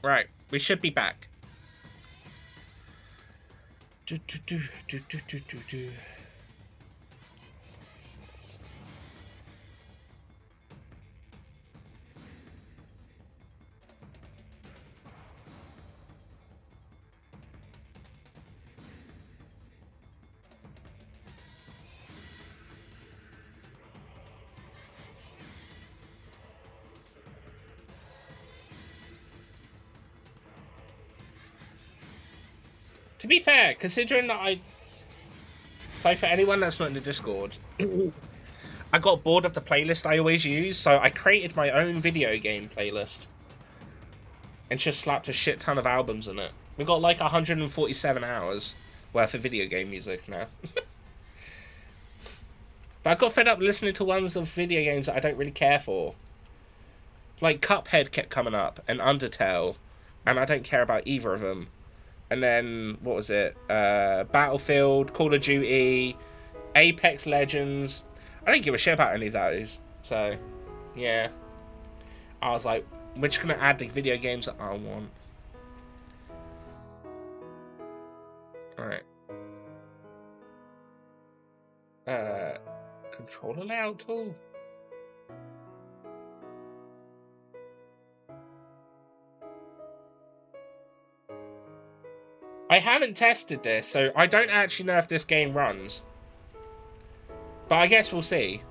Right, we should be back. To be fair, considering that so for anyone that's not in the Discord, I got bored of the playlist I always use, so I created my own video game playlist. And just slapped a shit ton of albums in it. We've got like 147 hours worth of video game music now. But I got fed up listening to ones of video games that I don't really care for. Like Cuphead kept coming up, and Undertale, and I don't care about either of them. And then, what was it? Battlefield, Call of Duty, Apex Legends. I don't give a shit about any of those. So, yeah. I was like, we're just going to add the video games that I want. Alright. Controller layout tool? I haven't tested this, so I don't actually know if this game runs. But I guess we'll see.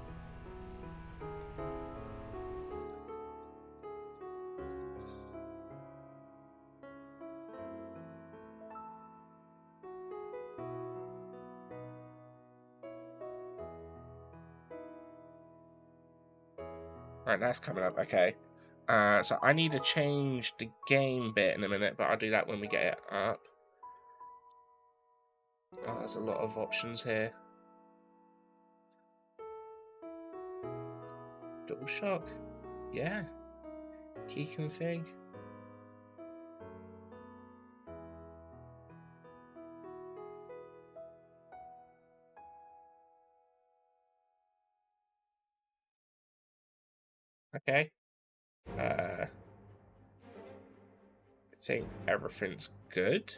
Right, that's coming up, okay. So I need to change the game bit in a minute, but I'll do that when we get it up. Oh, there's a lot of options here. DualShock. Yeah. Key config. Okay. I think everything's good.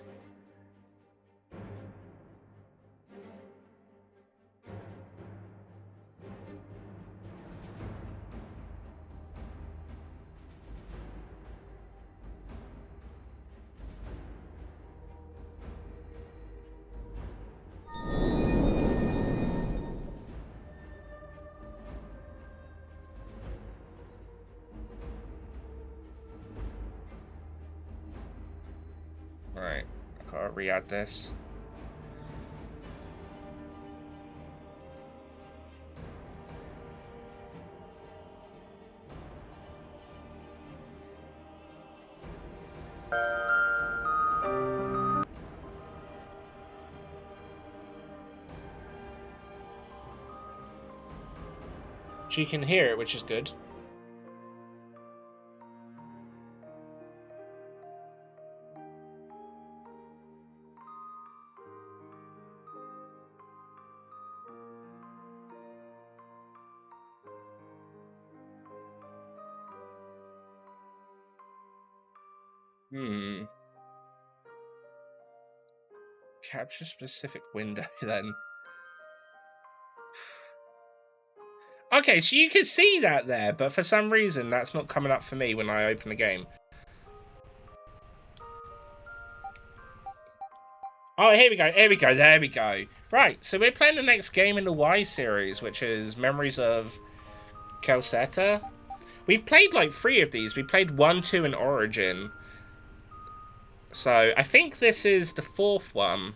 Alright, I gotta re-add this. So you can hear it, which is good. Capture specific window, then. Okay, so you can see that there, but for some reason that's not coming up for me when I open the game. Oh, here we go, there we go. Right, so we're playing the next game in the Y series, which is Memories of Celceta. We've played like 3 of these. We played 1, 2, and Origin. So I think this is the 4th one.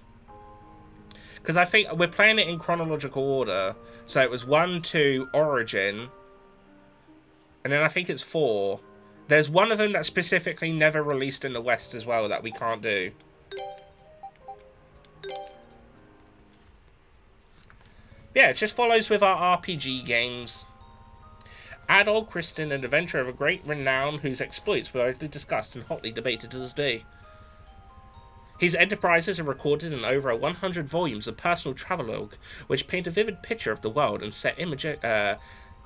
Because I think we're playing it in chronological order. So it was 1, 2, Origin. And then I think it's 4. There's one of them that's specifically never released in the West as well that we can't do. Yeah, it just follows with our RPG games. Adol Christin, an adventurer of great renown whose exploits were widely discussed and hotly debated to this day. His enterprises are recorded in over 100 volumes of personal travelogue, which paint a vivid picture of the world and set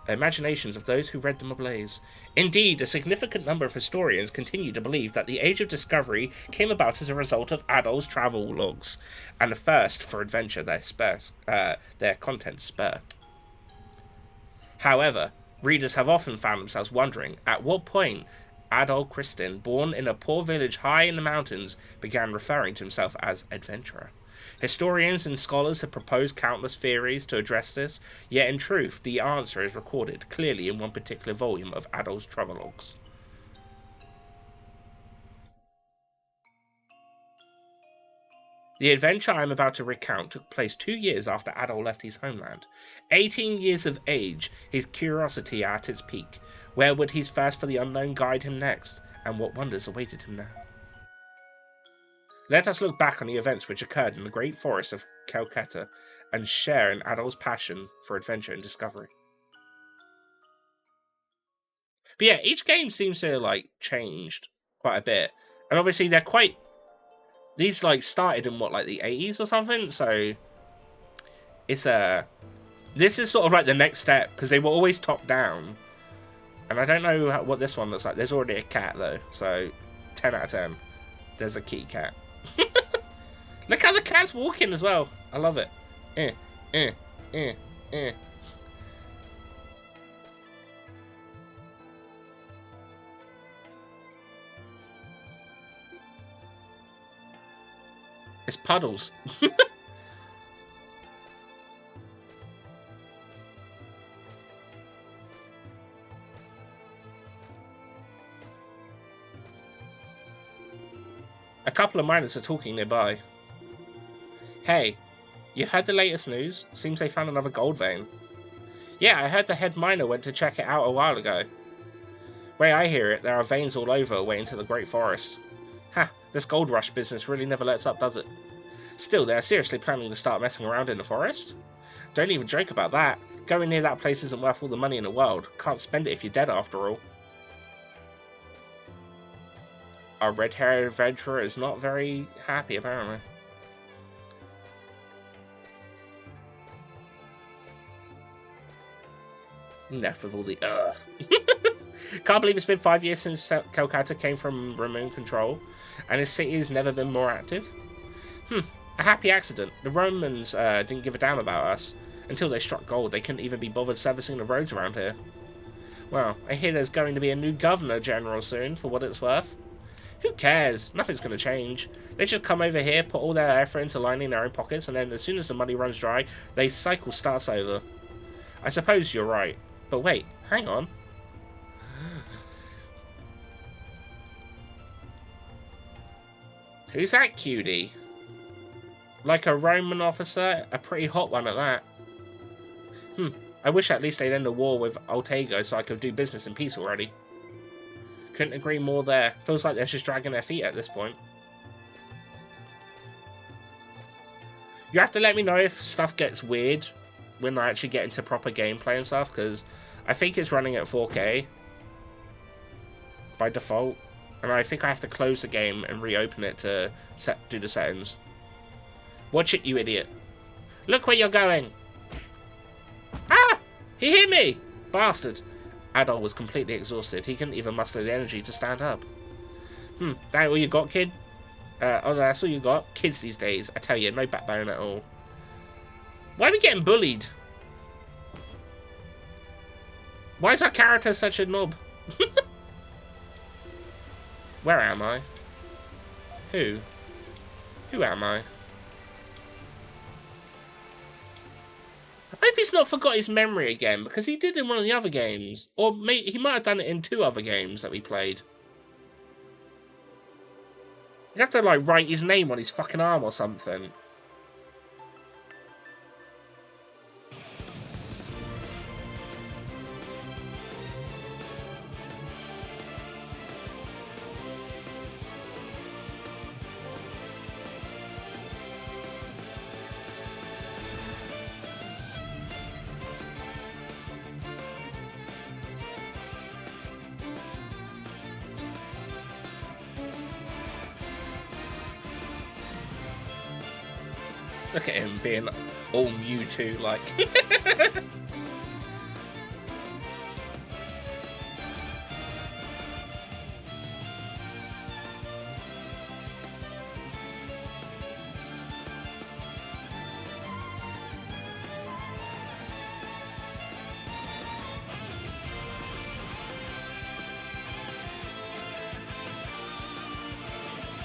imaginations of those who read them ablaze. Indeed, a significant number of historians continue to believe that the Age of Discovery came about as a result of Adol's travel logs, and the thirst for adventure their contents spur. However, readers have often found themselves wondering at what point Adol Christin, born in a poor village high in the mountains, began referring to himself as adventurer. Historians and scholars have proposed countless theories to address this, yet in truth, the answer is recorded clearly in one particular volume of Adol's travelogues. The adventure I am about to recount took place 2 years after Adol left his homeland. 18 years of age, his curiosity at its peak. Where would his thirst for the unknown guide him next, and what wonders awaited him now? Let us look back on the events which occurred in the great forest of Celceta and share in Adol's passion for adventure and discovery. But yeah, each game seems to like changed quite a bit, and obviously they're quite. These like started in what, like the 80s or something, so it's this is sort of like the next step because they were always top down, and I don't know what this one looks like. There's already a cat though, so 10 out of 10. There's a kitty cat. Look how the cat's walking as well. I love it. It's puddles. A couple of miners are talking nearby. Hey, you heard the latest news? Seems they found another gold vein. Yeah, I heard the head miner went to check it out a while ago. Way I hear it, there are veins all over way into the Great Forest. Ha, this gold rush business really never lets up, does it? Still, they are seriously planning to start messing around in the forest? Don't even joke about that. Going near that place isn't worth all the money in the world. Can't spend it if you're dead after all. Our red-haired adventurer is not very happy, apparently. Enough with all the ugh. Can't believe it's been 5 years since Celceta came from Roman control, and his city has never been more active. A happy accident. The Romans didn't give a damn about us. Until they struck gold, they couldn't even be bothered servicing the roads around here. Well, I hear there's going to be a new governor general soon, for what it's worth. Who cares? Nothing's going to change. They just come over here, put all their effort into lining their own pockets, and then as soon as the money runs dry, the cycle starts over. I suppose you're right. But wait, hang on. Who's that cutie? Like a Roman officer? A pretty hot one at that. I wish at least they'd end the war with Altego so I could do business in peace already. Couldn't agree more there. Feels like they're just dragging their feet at this point. You have to let me know if stuff gets weird when I actually get into proper gameplay and stuff, because I think it's running at 4K by default, and I think I have to close the game and reopen it to do the settings. Watch it, you idiot. Look where you're going. Ah! He hit me! Bastard. Adol was completely exhausted. He couldn't even muster the energy to stand up. That all you got, kid? Oh, that's all you got? Kids these days, I tell you, no backbone at all. Why are we getting bullied? Why is our character such a knob? Where am I? Who? Who am I? I hope he's not forgot his memory again, because he did in one of the other games. Or he might have done it in 2 other games that we played. You have to, like, write his name on his fucking arm or something. Look at him being all Mewtwo like.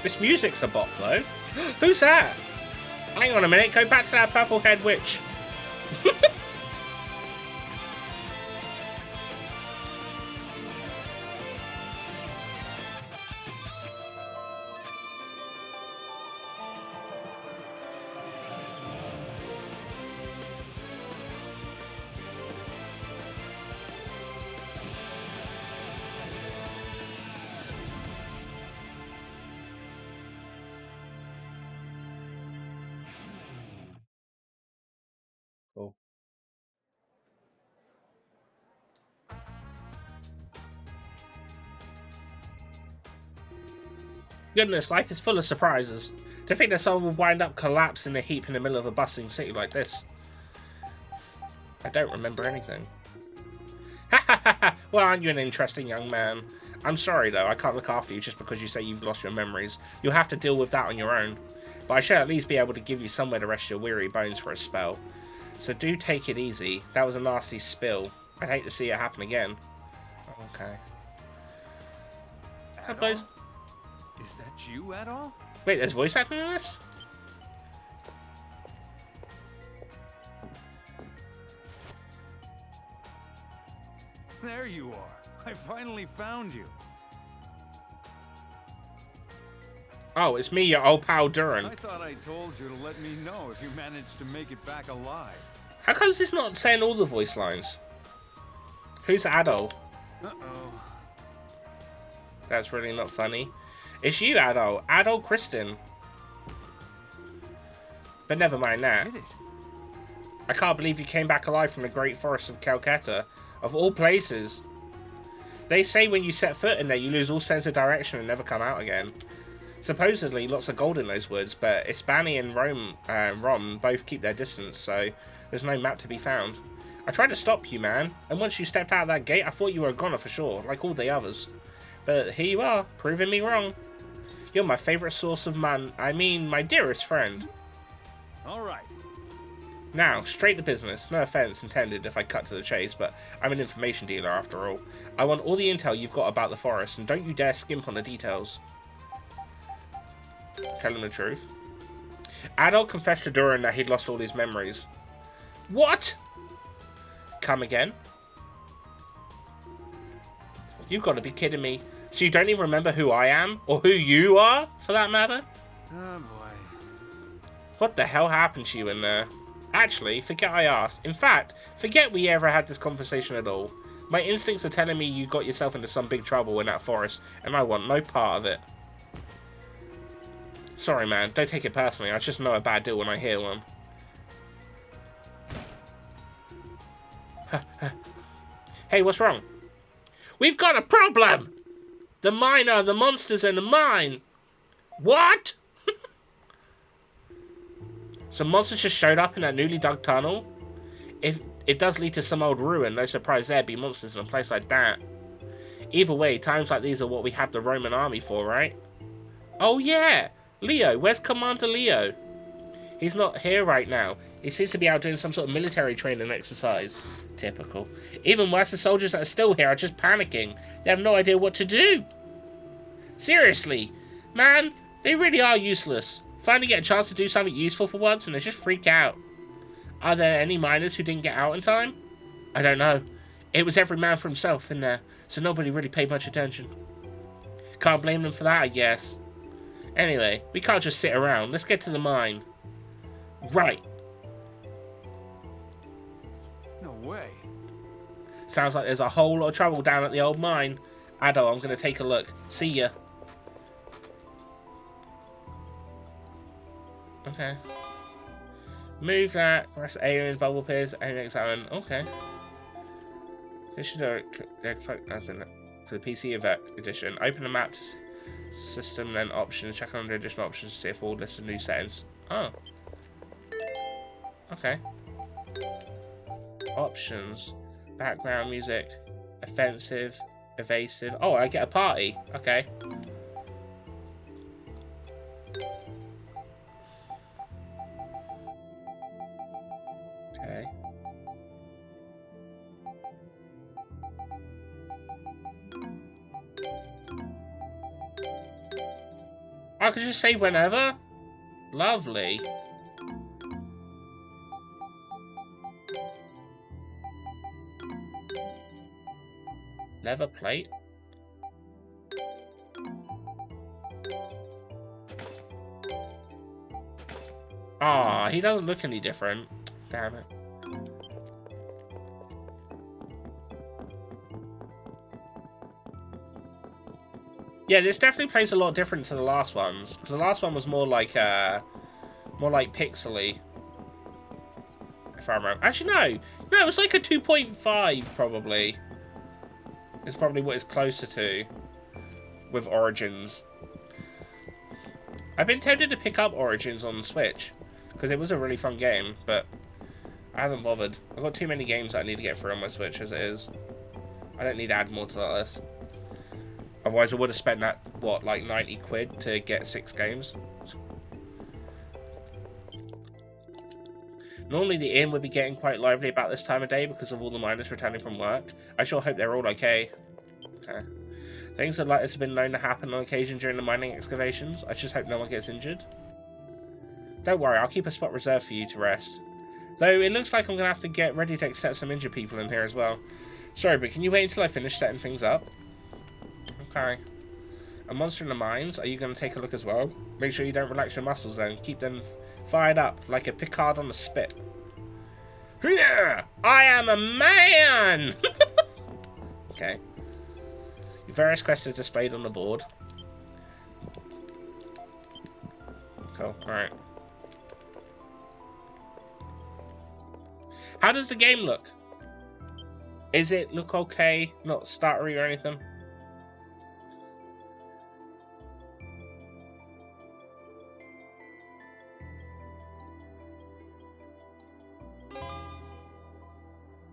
This music's a bop, though. Who's that? Hang on a minute, go back to that purple-haired witch. Cool. Goodness, life is full of surprises. To think that someone will wind up collapsed in a heap in the middle of a bustling city like this. I don't remember anything. Ha ha ha ha! Well, aren't you an interesting young man? I'm sorry though, I can't look after you just because you say you've lost your memories. You'll have to deal with that on your own. But I should at least be able to give you somewhere to rest your weary bones for a spell. So do take it easy. That was a nasty spill. I'd hate to see it happen again. Okay. Is that you at all? Wait, there's voice acting in this? There you are. I finally found you. Oh, it's me, your old pal Duran. I thought I told you to let me know if you managed to make it back alive. How comes this not saying all the voice lines? Who's Adol? Uh-oh. That's really not funny. It's you, Adol. Adol Kristen. But never mind that. Did it? I can't believe you came back alive from the great forest of Celceta. Of all places. They say when you set foot in there, you lose all sense of direction and never come out again. Supposedly, lots of gold in those woods, but Hispani and Rom both keep their distance, so there's no map to be found. I tried to stop you, man, and once you stepped out of that gate, I thought you were a goner for sure, like all the others. But here you are, proving me wrong. You're my favourite source of my dearest friend. Alright. Now, straight to business. No offence intended if I cut to the chase, but I'm an information dealer after all. I want all the intel you've got about the forest, and don't you dare skimp on the details. Tell him the truth. Adol confessed to Duran that he'd lost all his memories. What? Come again? You've got to be kidding me. So you don't even remember who I am? Or who you are, for that matter? Oh boy. What the hell happened to you in there? Actually, forget I asked. In fact, forget we ever had this conversation at all. My instincts are telling me you got yourself into some big trouble in that forest, and I want no part of it. Sorry, man. Don't take it personally. I just know a bad deal when I hear one. Hey, what's wrong? We've got a problem! The miner, the monsters in the mine! What? Some monsters just showed up in that newly dug tunnel? If it does lead to some old ruin, no surprise there'd be monsters in a place like that. Either way, times like these are what we have the Roman army for, right? Oh yeah! Leo, where's Commander Leo? He's not here right now. He seems to be out doing some sort of military training exercise. Typical. Even worse, the soldiers that are still here are just panicking. They have no idea what to do. Seriously, man, they really are useless. Finally get a chance to do something useful for once and they just freak out. Are there any miners who didn't get out in time? I don't know. It was every man for himself in there, so nobody really paid much attention. Can't blame them for that, I guess. Anyway, we can't just sit around. Let's get to the mine. Right. No way. Sounds like there's a whole lot of trouble down at the old mine. Adol, I'm going to take a look. See ya. Okay. Move that. Press A in bubble pairs and examine. Okay. This should open for the PC edition. Open the map to system, then options. Check on the additional options to see if all list of new settings. Oh. Okay. Options. Background music. Offensive. Evasive. Oh, I get a party. Okay. Okay. I could just save whenever? Lovely. Leather plate? Ah, he doesn't look any different. Damn it. Yeah, this definitely plays a lot different to the last ones, because the last one was more like pixely. If I remember. Actually, no, it was like a 2.5 probably. It's probably what it's closer to with Origins. I've been tempted to pick up Origins on the Switch because it was a really fun game, but I haven't bothered. I've got too many games that I need to get through on my Switch as it is. I don't need to add more to that list. Otherwise, I would have spent that, what, like 90 quid to get 6 games. Normally, the inn would be getting quite lively about this time of day because of all the miners returning from work. I sure hope they're all okay. Things that like this have been known to happen on occasion during the mining excavations. I just hope no one gets injured. Don't worry, I'll keep a spot reserved for you to rest. Though it looks like I'm going to have to get ready to accept some injured people in here as well. Sorry, but can you wait until I finish setting things up? Okay. A monster in the mines, are you going to take a look as well? Make sure you don't relax your muscles then. Keep them fired up like a Picard on the spit. Yeah, I am a man! Okay. Your various quests are displayed on the board. Cool, alright. How does the game look? Is it look okay? Not stuttery or anything?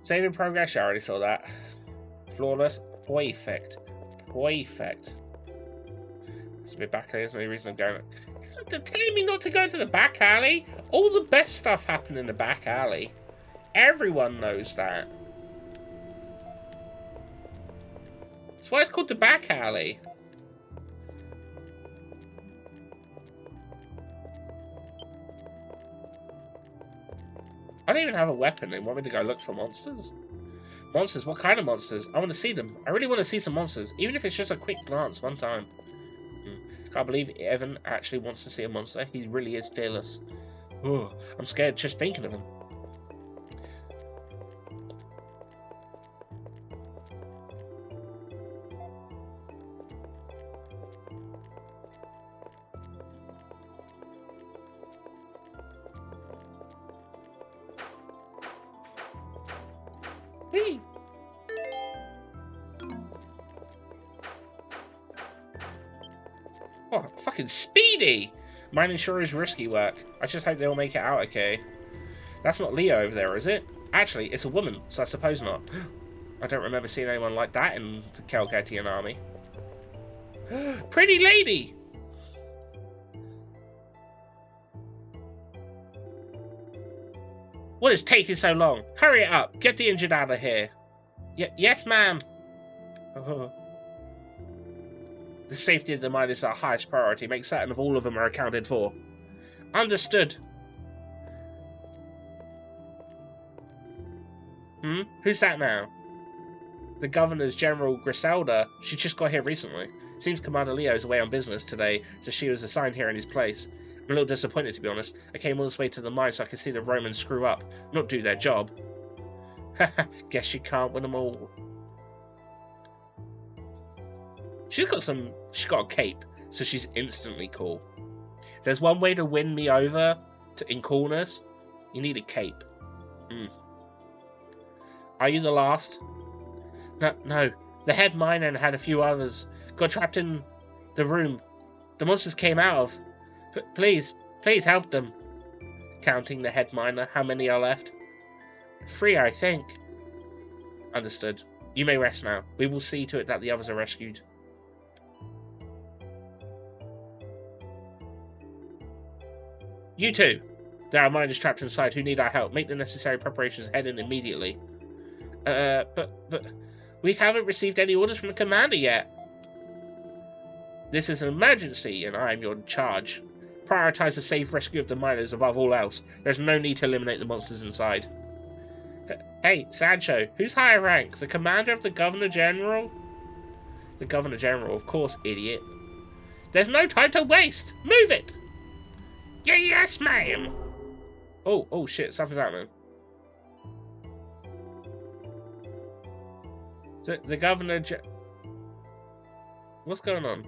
Saving progress, I already saw that. Flawless. Perfect. Perfect. It's a bit back alley, there's no reason I'm going. They're telling me not to go into the back alley? All the best stuff happened in the back alley. Everyone knows that. That's why it's called the back alley. I don't even have a weapon. They want me to go look for monsters? Monsters? What kind of monsters? I want to see them. I really want to see some monsters, even if it's just a quick glance one time. Can't believe Evan actually wants to see a monster. He really is fearless. Ugh, I'm scared just thinking of him. Whee! Oh, fucking speedy! Mining sure is risky work. I just hope they'll make it out okay. That's not Leo over there, is it? Actually, it's a woman, so I suppose not. I don't remember seeing anyone like that in the Celcetian army. Pretty lady! What is taking so long? Hurry it up! Get the injured out of here! Yes, ma'am! Oh. The safety of the mine is our highest priority. Make certain of all of them are accounted for. Understood. Who's that now? The Governor's General Griselda. She just got here recently. Seems Commander Leo's away on business today, so she was assigned here in his place. I'm a little disappointed, to be honest. I came all this way to the mine so I could see the Romans screw up, not do their job. Haha, guess you can't win them all. She's got a cape, so she's instantly cool. If there's one way to win me over in coolness, you need a cape. Are you the last? No. The head miner and had a few others. Got trapped in the room the monsters came out of. Please help them. Counting the head miner, how many are left? 3, I think. Understood. You may rest now. We will see to it that the others are rescued. You two. There are miners trapped inside who need our help. Make the necessary preparations. Head in immediately. But we haven't received any orders from the commander yet. This is an emergency, and I am your charge. Prioritize the safe rescue of the miners above all else. There's no need to eliminate the monsters inside. Hey, Sancho, who's higher rank? The commander of the Governor General? The Governor General, of course, idiot. There's no time to waste! Move it! Yes, ma'am! Oh shit, something's happening. So, the Governor What's going on?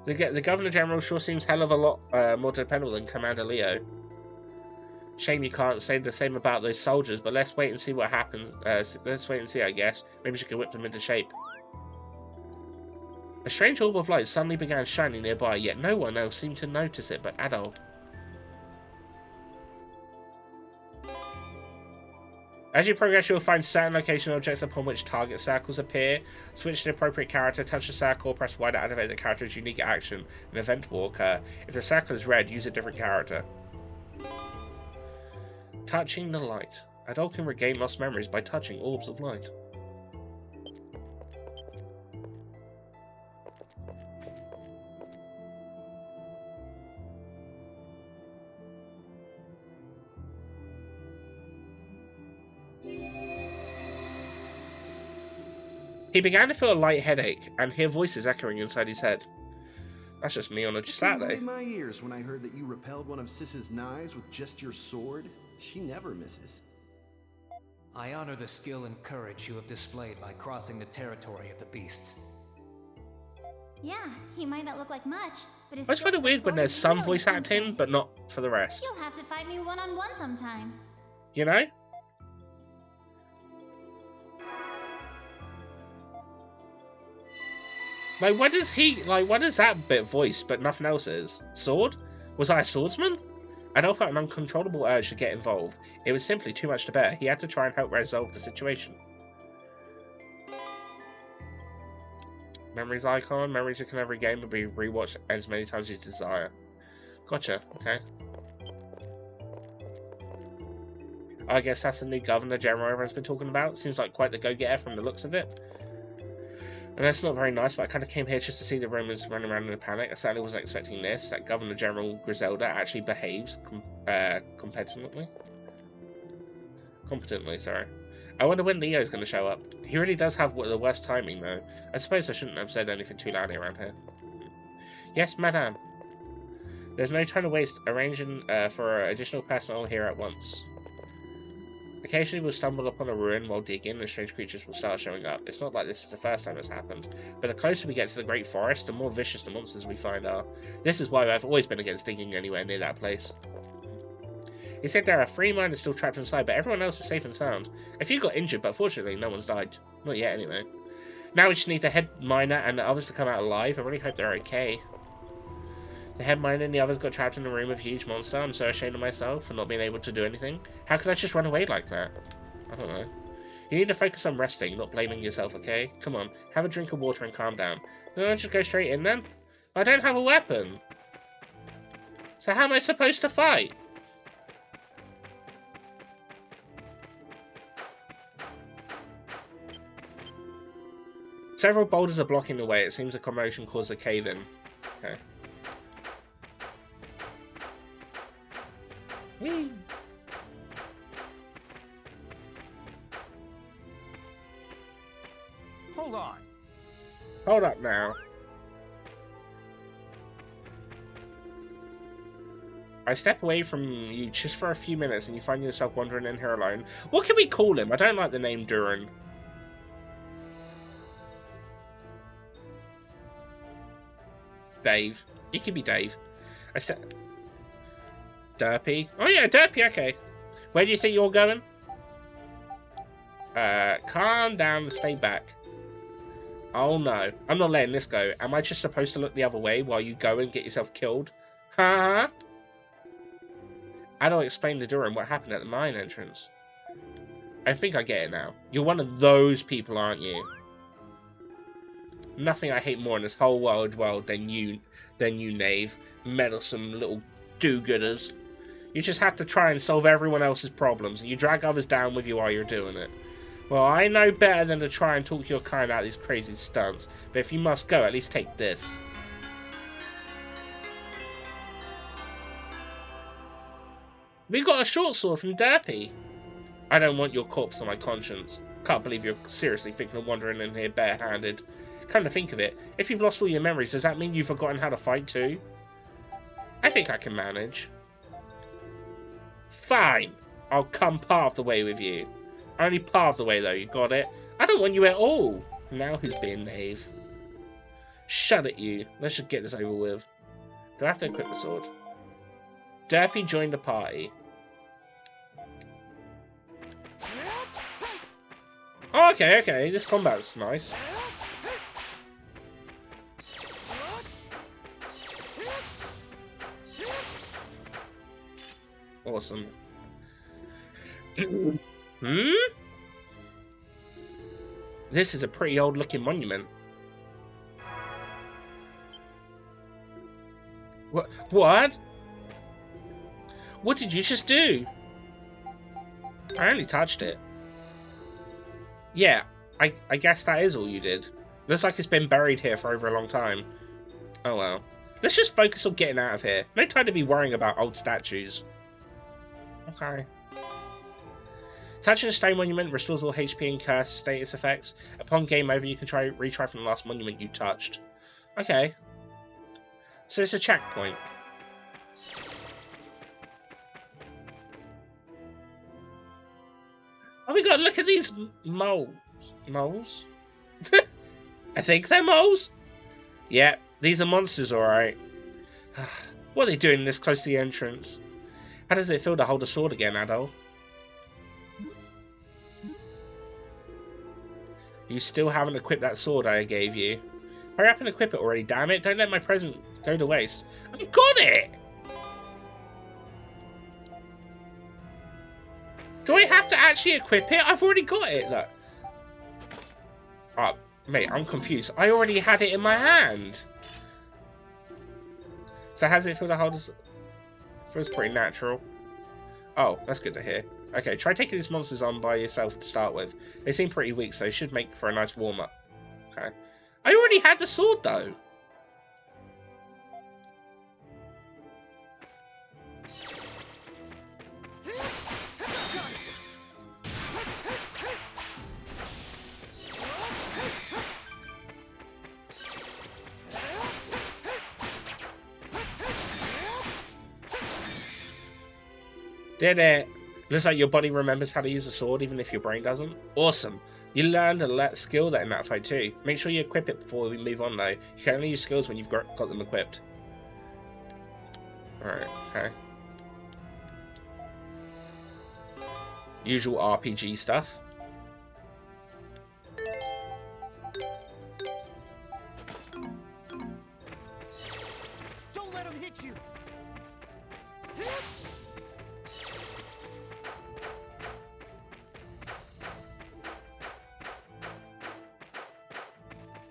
The Governor General sure seems hell of a lot more dependable than Commander Leo. Shame you can't say the same about those soldiers, but let's wait and see what happens. Let's wait and see, I guess. Maybe she can whip them into shape. A strange orb of light suddenly began shining nearby, yet no one else seemed to notice it but Adol. As you progress, you'll find certain location objects upon which target circles appear. Switch to the appropriate character, touch the circle, press Y to activate the character's unique action. An event will occur. If the circle is red, use a different character. Touching the light. Adult can regain lost memories by touching orbs of light. He began to feel a light headache and hear voices echoing inside his head. That's just me on a Saturday. My ears when I heard that you repelled one of Sis's knives with just your sword. She never misses. I honor the skill and courage you have displayed by crossing the territory of the beasts. Yeah, he might not look like much, but his I just find it weird when there's some voice acting, but not for the rest. You'll have to fight me one-on-one sometime. You know? Like, what is that bit voice, but nothing else is? Sword? Was I a swordsman? Adolf felt an uncontrollable urge to get involved. It was simply too much to bear. He had to try and help resolve the situation. Memories icon. Memories you can never regain but be rewatched as many times as you desire. Gotcha. Okay. I guess that's the new Governor General everyone's been talking about. Seems like quite the go-getter from the looks of it. And that's not very nice, but I kind of came here just to see the Romans running around in a panic. I certainly wasn't expecting this. That Governor General Griselda actually behaves competently, sorry. I wonder when Leo's going to show up. He really does have the worst timing, though. I suppose I shouldn't have said anything too loudly around here. Yes, madame. There's no time to waste arranging for additional personnel here at once. Occasionally we'll stumble upon a ruin while digging and strange creatures will start showing up. It's not like this is the first time it's happened, but the closer we get to the Great Forest, the more vicious the monsters we find are. This is why I've always been against digging anywhere near that place. He said there are 3 miners still trapped inside, but everyone else is safe and sound. A few got injured, but fortunately no one's died. Not yet, anyway. Now we just need the head miner and the others to come out alive. I really hope they're okay. The head miner and the others got trapped in a room with a huge monster. I'm so ashamed of myself for not being able to do anything. How could I just run away like that? I don't know. You need to focus on resting, not blaming yourself, okay? Come on, have a drink of water and calm down. No, just go straight in then? I don't have a weapon. So how am I supposed to fight? Several boulders are blocking the way. It seems a commotion caused a cave-in. Okay. Whee! Hold on. Hold up now. I step away from you just for a few minutes and you find yourself wandering in here alone. What can we call him? I don't like the name Duran. Dave. He could be Dave. I said... Derpy? Oh yeah, Derpy, okay. Where do you think you're going? Calm down and stay back. Oh no, I'm not letting this go. Am I just supposed to look the other way while you go and get yourself killed? Huh? Adol explained to Duran what happened at the mine entrance. I think I get it now. You're one of those people, aren't you? Nothing I hate more in this whole world than you, knave. Meddlesome little do-gooders. You just have to try and solve everyone else's problems, and you drag others down with you while you're doing it. Well, I know better than to try and talk your kind out of these crazy stunts, but if you must go, at least take this. We got a short sword from Derpy. I don't want your corpse on my conscience. Can't believe you're seriously thinking of wandering in here barehanded. Come to think of it, if you've lost all your memories, does that mean you've forgotten how to fight too? I think I can manage. Fine. I'll come part of the way with you. Only part of the way though, you got it? I don't want you at all. Now who's being naive? Shut it, you. Let's just get this over with. Do I have to equip the sword? Derpy joined the party. Oh, okay, okay. This combat's nice. Awesome. This is a pretty old-looking monument. What? What? What did you just do? I only touched it. Yeah, I guess that is all you did. Looks like it's been buried here for over a long time. Oh well. Let's just focus on getting out of here. No time to be worrying about old statues. Okay. Touching a stone monument restores all HP and curse status effects. Upon game over, you can retry from the last monument you touched. Okay. So it's a checkpoint. Oh, we gotta look at these moles. Moles? I think they're moles. Yeah, these are monsters, alright. What are they doing this close to the entrance? How does it feel to hold a sword again, Adol? You still haven't equipped that sword I gave you. Hurry up and equip it already, damn it. Don't let my present go to waste. I've got it! Do I have to actually equip it? I've already got it, look. Oh, mate, I'm confused. I already had it in my hand. So how does it feel to hold this? Feels pretty natural. Oh, that's good to hear. Okay, try taking these monsters on by yourself to start with. They seem pretty weak, so they should make for a nice warm-up. Okay. I already had the sword, though. Did it. Looks like your body remembers how to use a sword even if your brain doesn't. Awesome. You learned a skill that in that fight too. Make sure you equip it before we move on though. You can only use skills when you've got them equipped. Alright, okay. Usual RPG stuff. Don't let him hit you.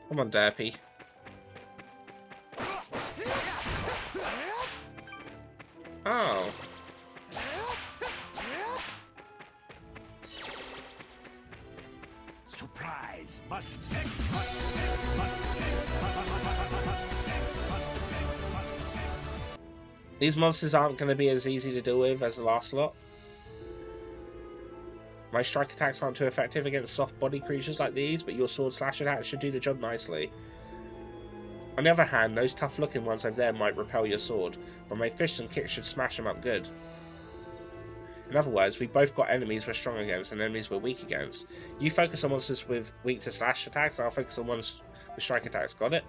Come on, Derpy. Oh. Surprise! These monsters aren't going to be as easy to deal with as the last lot. My strike attacks aren't too effective against soft body creatures like these, but your sword slash attacks should do the job nicely. On the other hand, those tough looking ones over there might repel your sword, but my fists and kicks should smash them up good. In other words, we both got enemies we're strong against and enemies we're weak against. You focus on monsters with weak to slash attacks, and I'll focus on ones with strike attacks. Got it?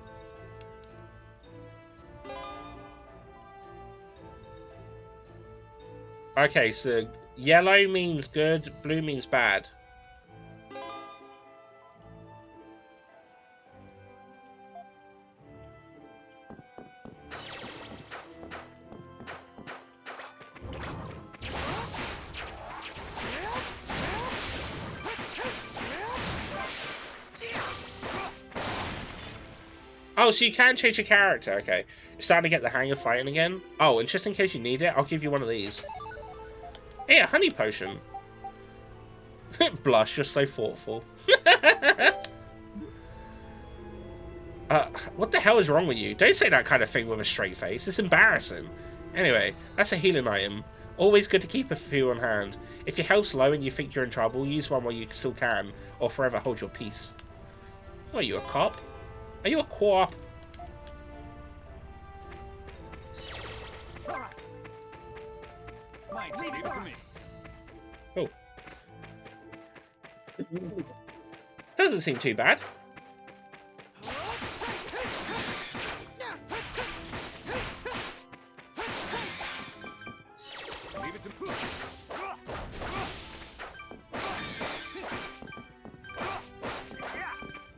Okay, so yellow means good, blue means bad. Oh, so you can change your character. Okay. You're starting to get the hang of fighting again. Oh, and just in case you need it, I'll give you one of these. Hey, a honey potion. Blush, you're so thoughtful. What the hell is wrong with you? Don't say that kind of thing with a straight face. It's embarrassing. Anyway, that's a healing item. Always good to keep a few on hand. If your health's low and you think you're in trouble, use one while you still can, or forever hold your peace. What are you, a cop? Are you a co-op? Mike, leave it to me. Oh. Doesn't seem too bad. Leave it to me.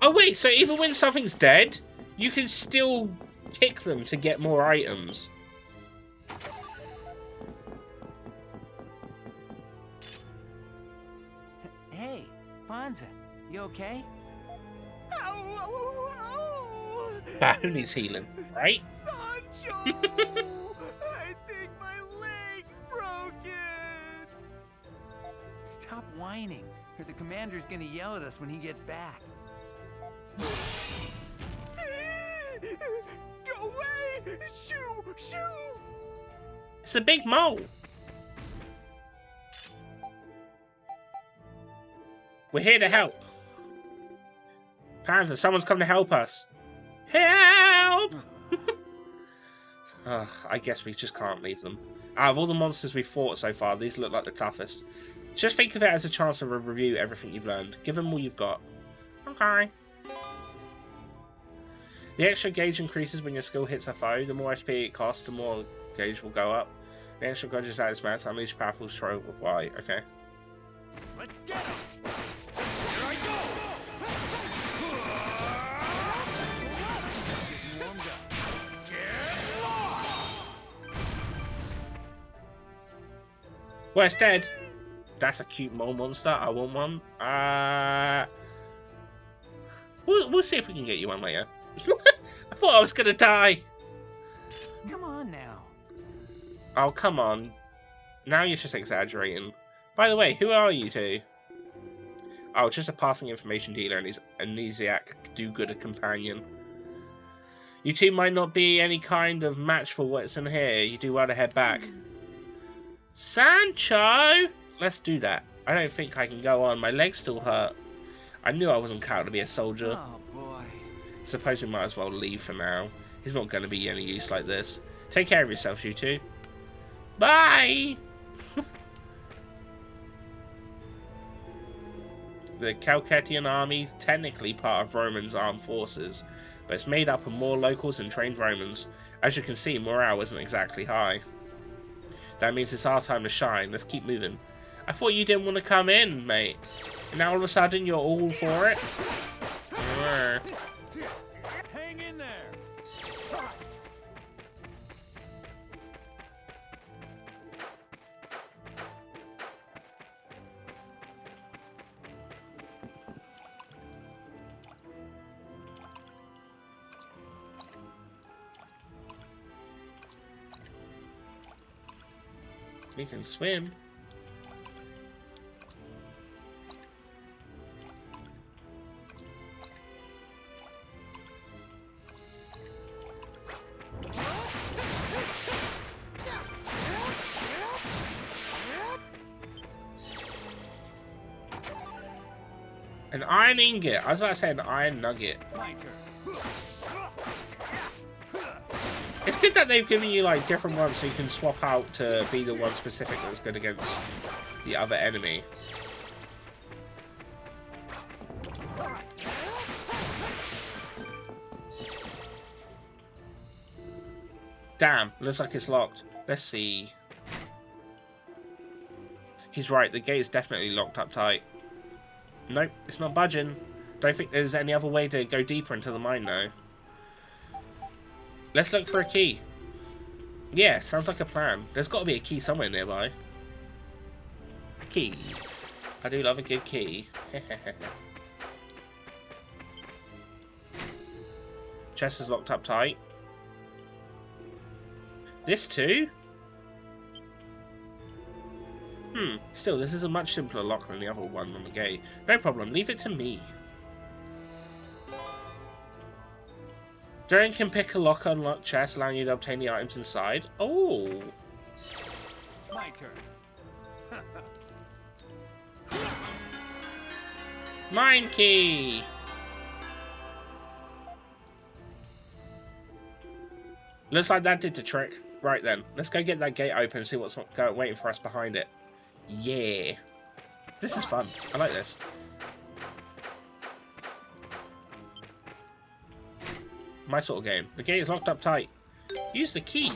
Oh wait, so even when something's dead, you can still kick them to get more items. Hey, Bonza, you okay? Bah, who needs healing, right? Sancho! I think my leg's broken! Stop whining, or the commander's gonna yell at us when he gets back. Go away! Shoo! Shoo! It's a big mole. We're here to help. Panzer, someone's come to help us. Help! Ugh, I guess we just can't leave them. Out of all the monsters we've fought so far, these look like the toughest. Just think of it as a chance to review everything you've learned. Give them all you've got. Okay. The extra gauge increases when your skill hits a foe. The more SP it costs, the more gauge will go up. The extra gauges at its max unleash powerful stroke. Why? Okay. Let's get him. Here I go. Getting warmed up. Get lost. Well, it's dead. That's a cute mole monster. I want one. We'll see if we can get you one later. I thought I was gonna die. Come on now. Oh, come on. Now you're just exaggerating. By the way, who are you two? Oh, just a passing information dealer and his amnesiac do-gooder companion. You two might not be any kind of match for what's in here. You do well to head back. Sancho! Let's do that. I don't think I can go on. My legs still hurt. I knew I wasn't cut out to be a soldier. Oh boy. Suppose we might as well leave for now. He's not going to be any use like this. Take care of yourselves, you two. Bye! The Celcetian army is technically part of Roman's armed forces, but it's made up of more locals and trained Romans. As you can see, morale isn't exactly high. That means it's our time to shine. Let's keep moving. I thought you didn't want to come in, mate. And now all of a sudden you're all for it? Hang in there. We can swim. An iron ingot. I was about to say an iron nugget. My turn. It's good that they've given you like different ones so you can swap out to be the one specific that's good against the other enemy. Damn, looks like it's locked. Let's see. He's right, the gate is definitely locked up tight. Nope, it's not budging. Don't think there's any other way to go deeper into the mine though. Let's look for a key. Yeah, sounds like a plan. There's got to be a key somewhere nearby. A key. I do love a good key. Chest is locked up tight. This too? Still, this is a much simpler lock than the other one on the gate. No problem, leave it to me. During can pick a lock or unlock chest, allowing you to obtain the items inside. Oh! My turn. Mine key! Looks like that did the trick. Right then, let's go get that gate open and see what's waiting for us behind it. Yeah. This is fun. I like this. My sort of game. The gate is locked up tight. Use the key.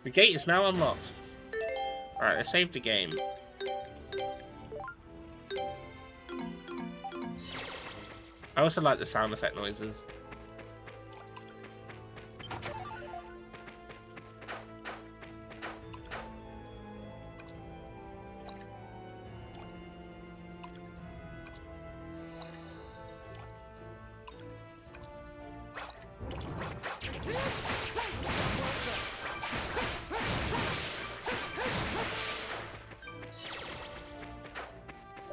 The gate is now unlocked. Alright, let's save the game. I also like the sound effect noises.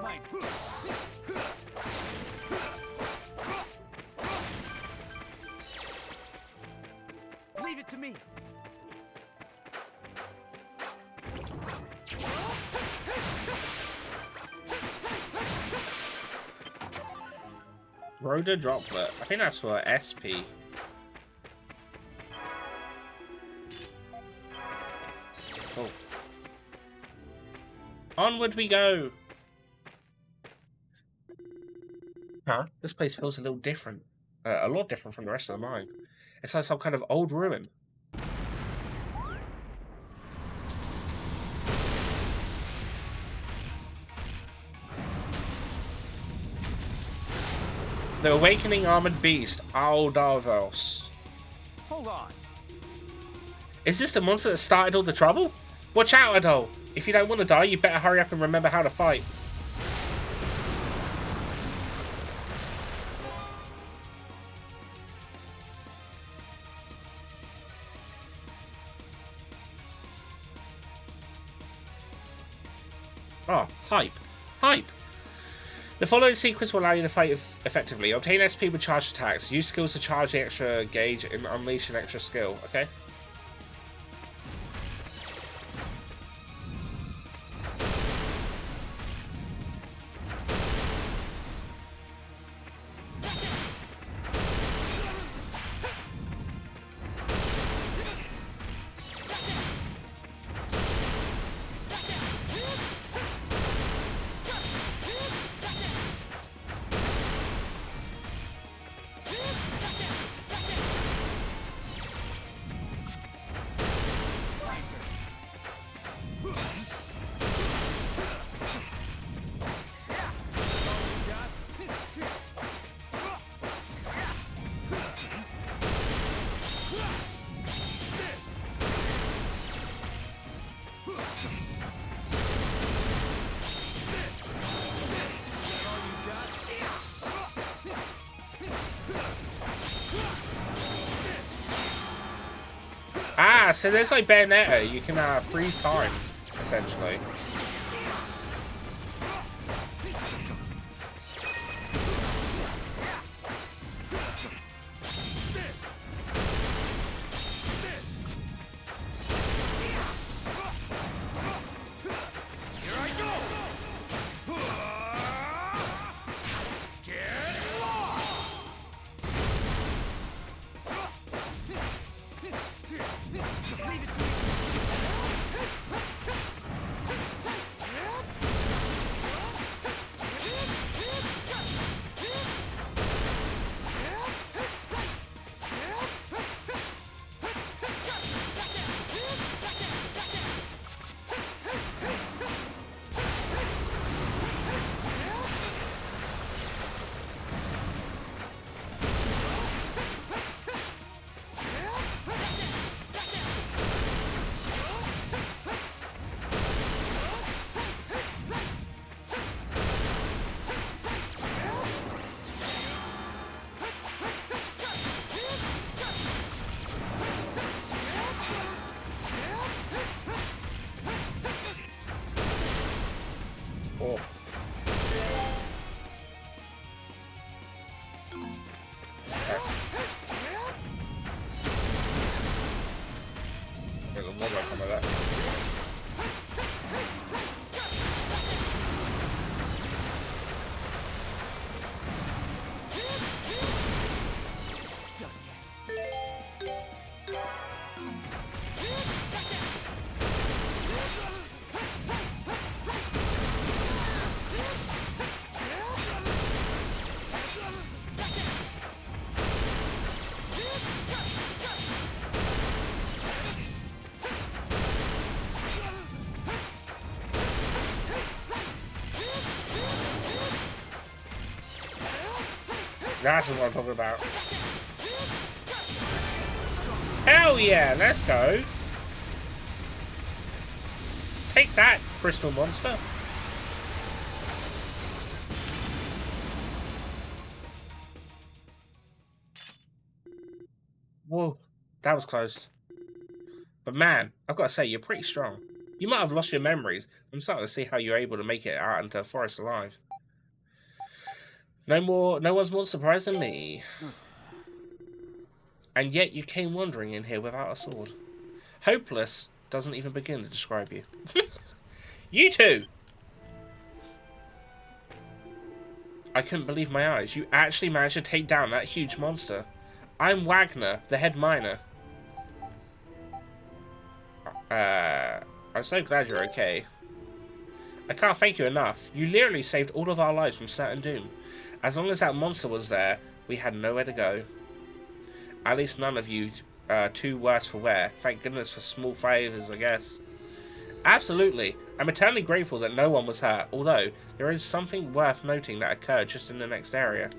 Mine. Leave it to me. Rhoda Droplet. I think that's for SP. Cool. Onward we go! Huh? This place feels a little different. A lot different from the rest of the mine. It's like some kind of old ruin. The Awakening Armored Beast, Aldavos. Hold on. Is this the monster that started all the trouble? Watch out, Adol! If you don't want to die, you better hurry up and remember how to fight. Oh, hype. Hype! The following sequence will allow you to fight effectively. Obtain SP with charged attacks. Use skills to charge the extra gauge and unleash an extra skill, okay? Ah, so there's like Bayonetta. You can freeze time, essentially. Oh. There's a lot of that. That's what I'm talking about. Hell yeah, let's go. Take that, crystal monster. Whoa, that was close. But man, I've got to say, you're pretty strong. You might have lost your memories. I'm starting to see how you're able to make it out into the forest alive. No one's more surprised than me. And yet you came wandering in here without a sword. Hopeless doesn't even begin to describe you. You two! I couldn't believe my eyes. You actually managed to take down that huge monster. I'm Wagner, the head miner. I'm so glad you're okay. I can't thank you enough. You literally saved all of our lives from certain doom. As long as that monster was there, we had nowhere to go. At least none of you too worse for wear. Thank goodness for small favours, I guess. Absolutely. I'm eternally grateful that no one was hurt, although there is something worth noting that occurred just in the next area.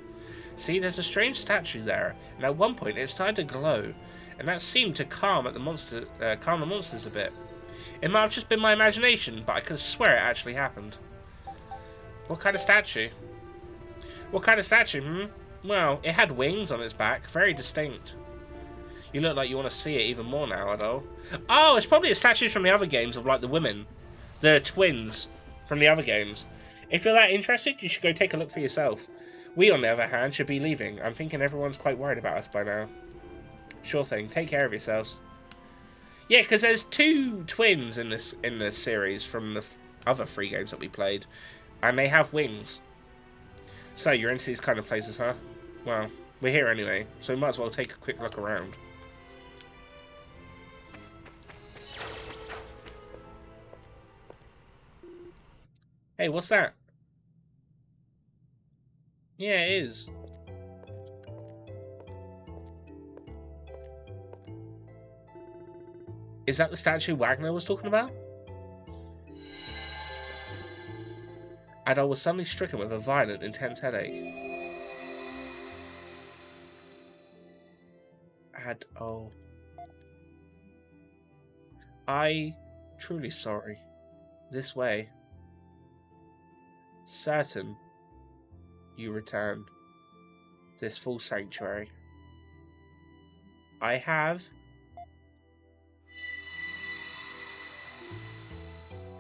See, there's a strange statue there, and at one point it started to glow, and that seemed to calm the monsters a bit. It might have just been my imagination, but I could swear it actually happened. What kind of statue? What kind of statue, Well, it had wings on its back, very distinct. You look like you want to see it even more now, Adol. Oh, it's probably a statue from the other games of, like, the women. The twins from the other games. If you're that interested, you should go take a look for yourself. We, on the other hand, should be leaving. I'm thinking everyone's quite worried about us by now. Sure thing. Take care of yourselves. Yeah, because there's two twins in this series from the other 3 games that we played. And they have wings. So, you're into these kind of places, huh? Well, we're here anyway, so we might as well take a quick look around. Hey, what's that? Yeah, it is. Is that the statue Wagner was talking about? Adol was suddenly stricken with a violent, intense headache. Adol. Truly sorry. This way. Certain you return this full sanctuary. I have.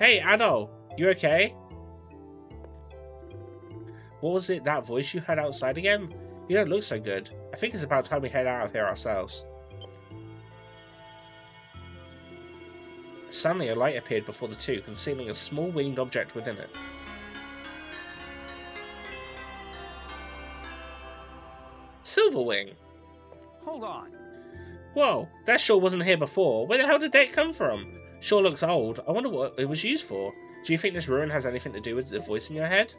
Hey, Adol, you okay? What was it, that voice you heard outside again? You don't look so good. I think it's about time we head out of here ourselves. Suddenly, a light appeared before the two, concealing a small winged object within it. Silverwing! Hold on. Whoa, that sure wasn't here before. Where the hell did that come from? Sure looks old. I wonder what it was used for. Do you think this ruin has anything to do with the voice in your head?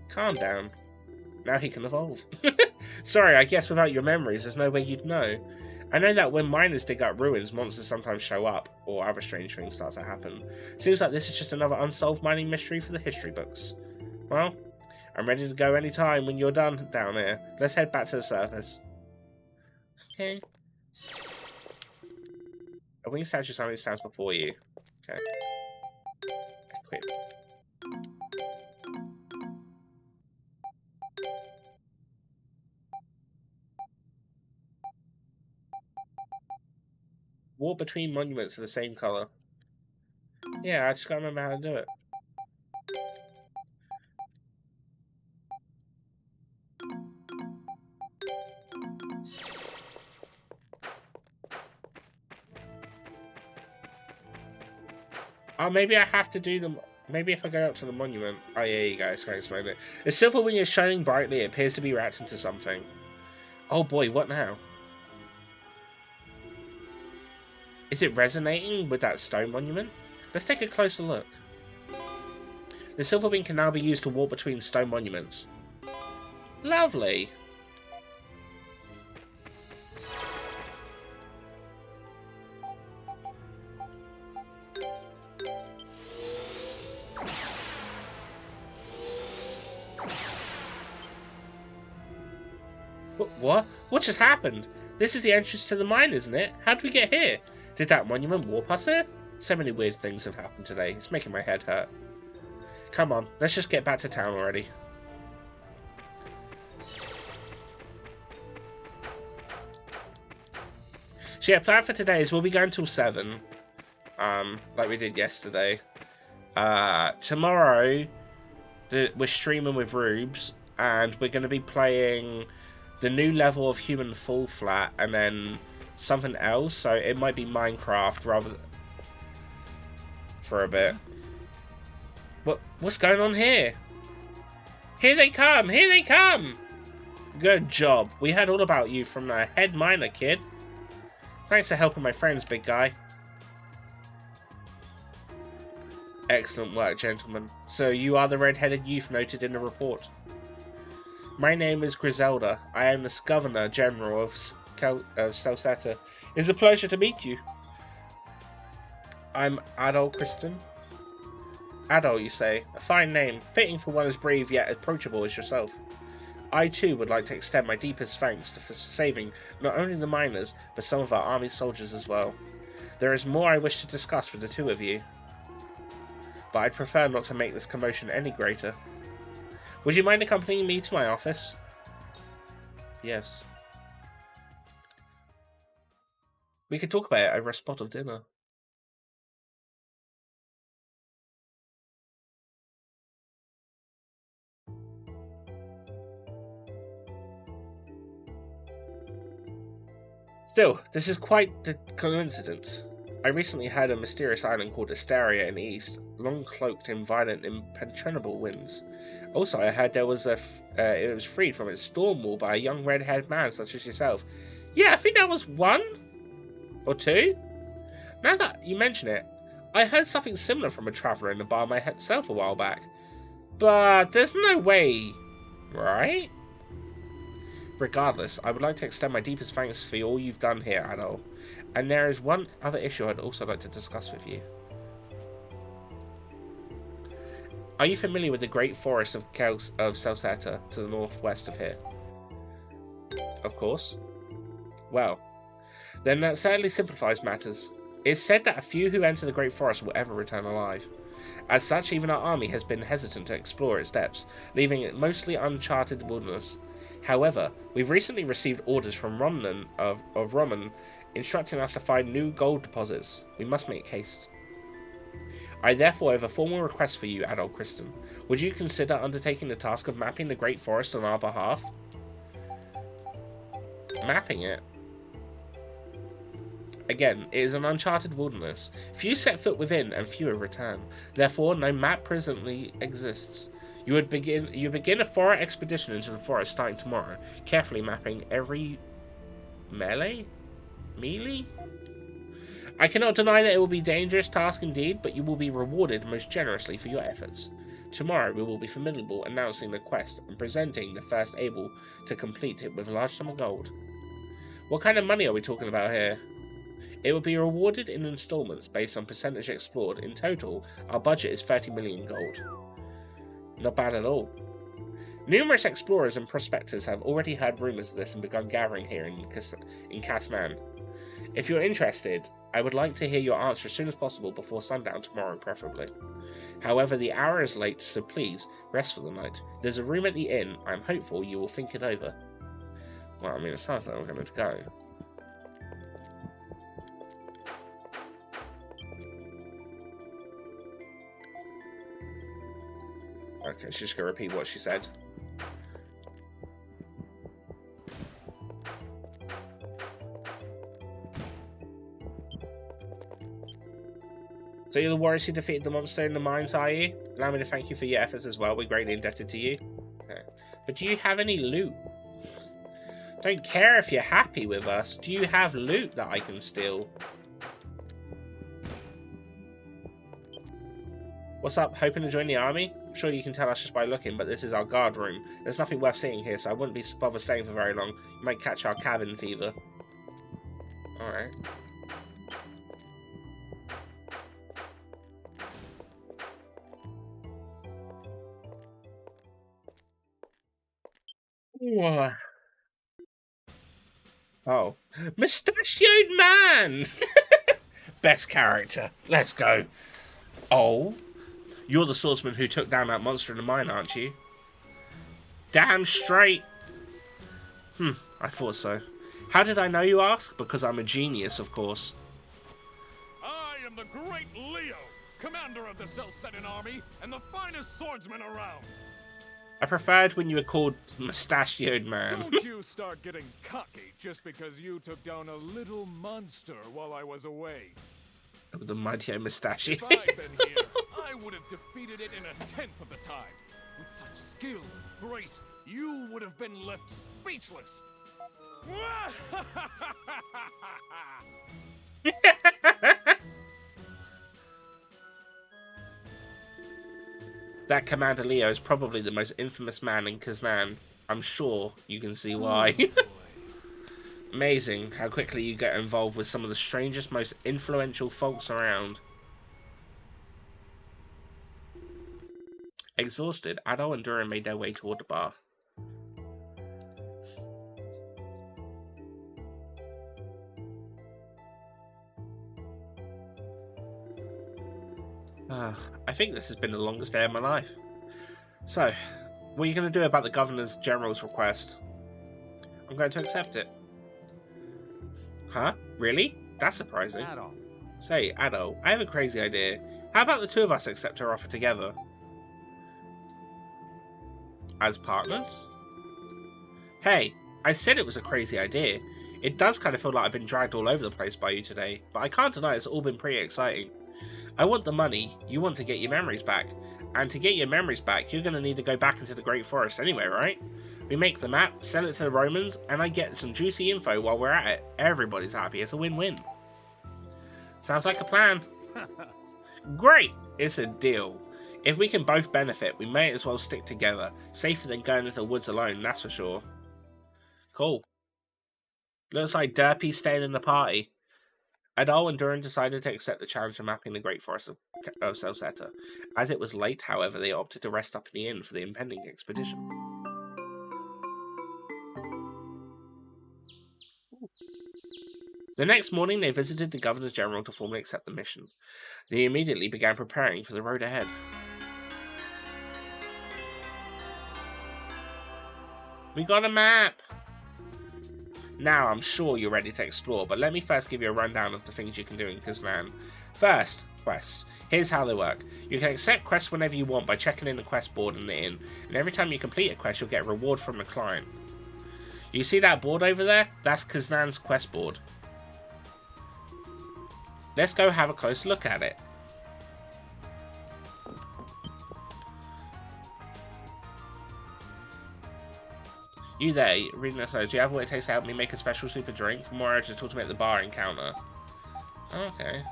Calm down. Now he can evolve. Sorry, I guess without your memories, there's no way you'd know. I know that when miners dig up ruins, monsters sometimes show up, or other strange things start to happen. Seems like this is just another unsolved mining mystery for the history books. Well, I'm ready to go anytime when you're done down here. Let's head back to the surface. Okay. A winged statue suddenly stands before you. Okay. Equip. Walk between monuments of the same colour. Yeah, I just can't remember how to do it. Oh, maybe I have to do them. Maybe if I go up to the monument. Oh, yeah, you guys can explain it. The silver wing is shining brightly. It appears to be reacting to something. Oh boy, what now? Is it resonating with that stone monument? Let's take a closer look. The silver wing can now be used to walk between stone monuments. Lovely. What? What just happened? This is the entrance to the mine, isn't it? How did we get here? Did that monument warp us here? So many weird things have happened today. It's making my head hurt. Come on, let's just get back to town already. So yeah, plan for today is we'll be going till 7. Like we did yesterday. Tomorrow, we're streaming with Rubes, and we're going to be playing the new level of Human Fall Flat, and then something else, so it might be Minecraft rather for a bit. What's going on here? Here they come! Here they come! Good job. We heard all about you from the head miner, kid. Thanks for helping my friends, big guy. Excellent work, gentlemen. So you are the red-headed youth noted in the report. My name is Griselda. I am the Governor General of Celceta. It's a pleasure to meet you. I'm Adol Kristen. Adol, you say? A fine name, fitting for one as brave yet approachable as yourself. I too would like to extend my deepest thanks for saving not only the miners, but some of our army soldiers as well. There is more I wish to discuss with the two of you, but I'd prefer not to make this commotion any greater. Would you mind accompanying me to my office? Yes. We could talk about it over a spot of dinner. Still, this is quite the coincidence. I recently heard a mysterious island called Asteria in the east, long cloaked in violent, impenetrable winds. Also, I heard it was freed from its storm wall by a young red-haired man such as yourself. Yeah, I think that was 1 or 2. Now that you mention it, I heard something similar from a traveller in the bar myself a while back. But there's no way, right? Regardless, I would like to extend my deepest thanks for all you've done here, Adol. And there is one other issue I'd also like to discuss with you. Are you familiar with the great forest of Celceta to the northwest of here? Of course. Well, then that certainly simplifies matters. It is said that a few who enter the great forest will ever return alive. As such, even our army has been hesitant to explore its depths, leaving it mostly uncharted wilderness. However, we've recently received orders from Roman instructing us to find new gold deposits. We must make haste. I therefore have a formal request for you, Adol Kristen. Would you consider undertaking the task of mapping the Great Forest on our behalf? Mapping it? Again, it is an uncharted wilderness. Few set foot within and fewer return. Therefore, no map presently exists. You begin a forest expedition into the forest starting tomorrow, carefully mapping every melee? I cannot deny that it will be a dangerous task indeed, but you will be rewarded most generously for your efforts. Tomorrow we will be formidable announcing the quest and presenting the first able to complete it with a large sum of gold. What kind of money are we talking about here? It will be rewarded in installments based on percentage explored. In total, our budget is 30 million gold. Not bad at all. Numerous explorers and prospectors have already heard rumours of this and begun gathering here in Casnan. If you're interested, I would like to hear your answer as soon as possible before sundown tomorrow, preferably. However, the hour is late, so please, rest for the night. There's a room at the inn. I'm hopeful you will think it over. Well, I mean, it sounds like we're going to go. Okay, she's just going to repeat what she said. So you're the warriors who defeated the monster in the mines, are you? Allow me to thank you for your efforts as well. We're greatly indebted to you. Okay. But do you have any loot? Don't care if you're happy with us. Do you have loot that I can steal? What's up? Hoping to join the army? I'm sure you can tell us just by looking, but this is our guard room. There's nothing worth seeing here, so I wouldn't be bothered staying for very long. You might catch our cabin fever. Alright. Oh. Mustachioed man! Best character. Let's go. Oh. You're the swordsman who took down that monster in the mine, aren't you? Damn straight. I thought so. How did I know, you ask? Because I'm a genius, of course. I am the great Leo, commander of the Celcetan army and the finest swordsman around. I preferred when you were called Mustachioed man. Don't you start getting cocky just because you took down a little monster while I was away. It was a mighty mustachio. If I'd been here, I would have defeated it in a tenth of the time. With such skill and grace, you would have been left speechless. That Commander Leo is probably the most infamous man in Kazan. I'm sure you can see why. Amazing how quickly you get involved with some of the strangest, most influential folks around. Exhausted, Adol and Durin made their way toward the bar. I think this has been the longest day of my life. So, what are you going to do about the Governor General's request? I'm going to accept it. Huh? Really? That's surprising. Adol. Say, Adol, I have a crazy idea. How about the two of us accept her offer together? As partners? Hey, I said it was a crazy idea. It does kind of feel like I've been dragged all over the place by you today, but I can't deny it's all been pretty exciting. I want the money, you want to get your memories back. And to get your memories back, you're going to need to go back into the Great Forest anyway, right? We make the map, sell it to the Romans, and I get some juicy info while we're at it. Everybody's happy. It's a win-win. Sounds like a plan. Great! It's a deal. If we can both benefit, we may as well stick together. Safer than going into the woods alone, that's for sure. Cool. Looks like Derpy's staying in the party. Adol and Durin decided to accept the challenge of mapping the Great Forest of Celceta. As it was late, however, they opted to rest up in the inn for the impending expedition. The next morning, they visited the Governor General to formally accept the mission. They immediately began preparing for the road ahead. We got a map! Now, I'm sure you're ready to explore, but let me first give you a rundown of the things you can do in Kazan. First, quests. Here's how they work. You can accept quests whenever you want by checking in the quest board in the inn, and every time you complete a quest, you'll get a reward from the client. You see that board over there? That's Kazan's quest board. Let's go have a close look at it. You there, reading this notes, do you have what it takes to help me make a special super drink? For more urgent, talk to me at the bar encounter. Okay.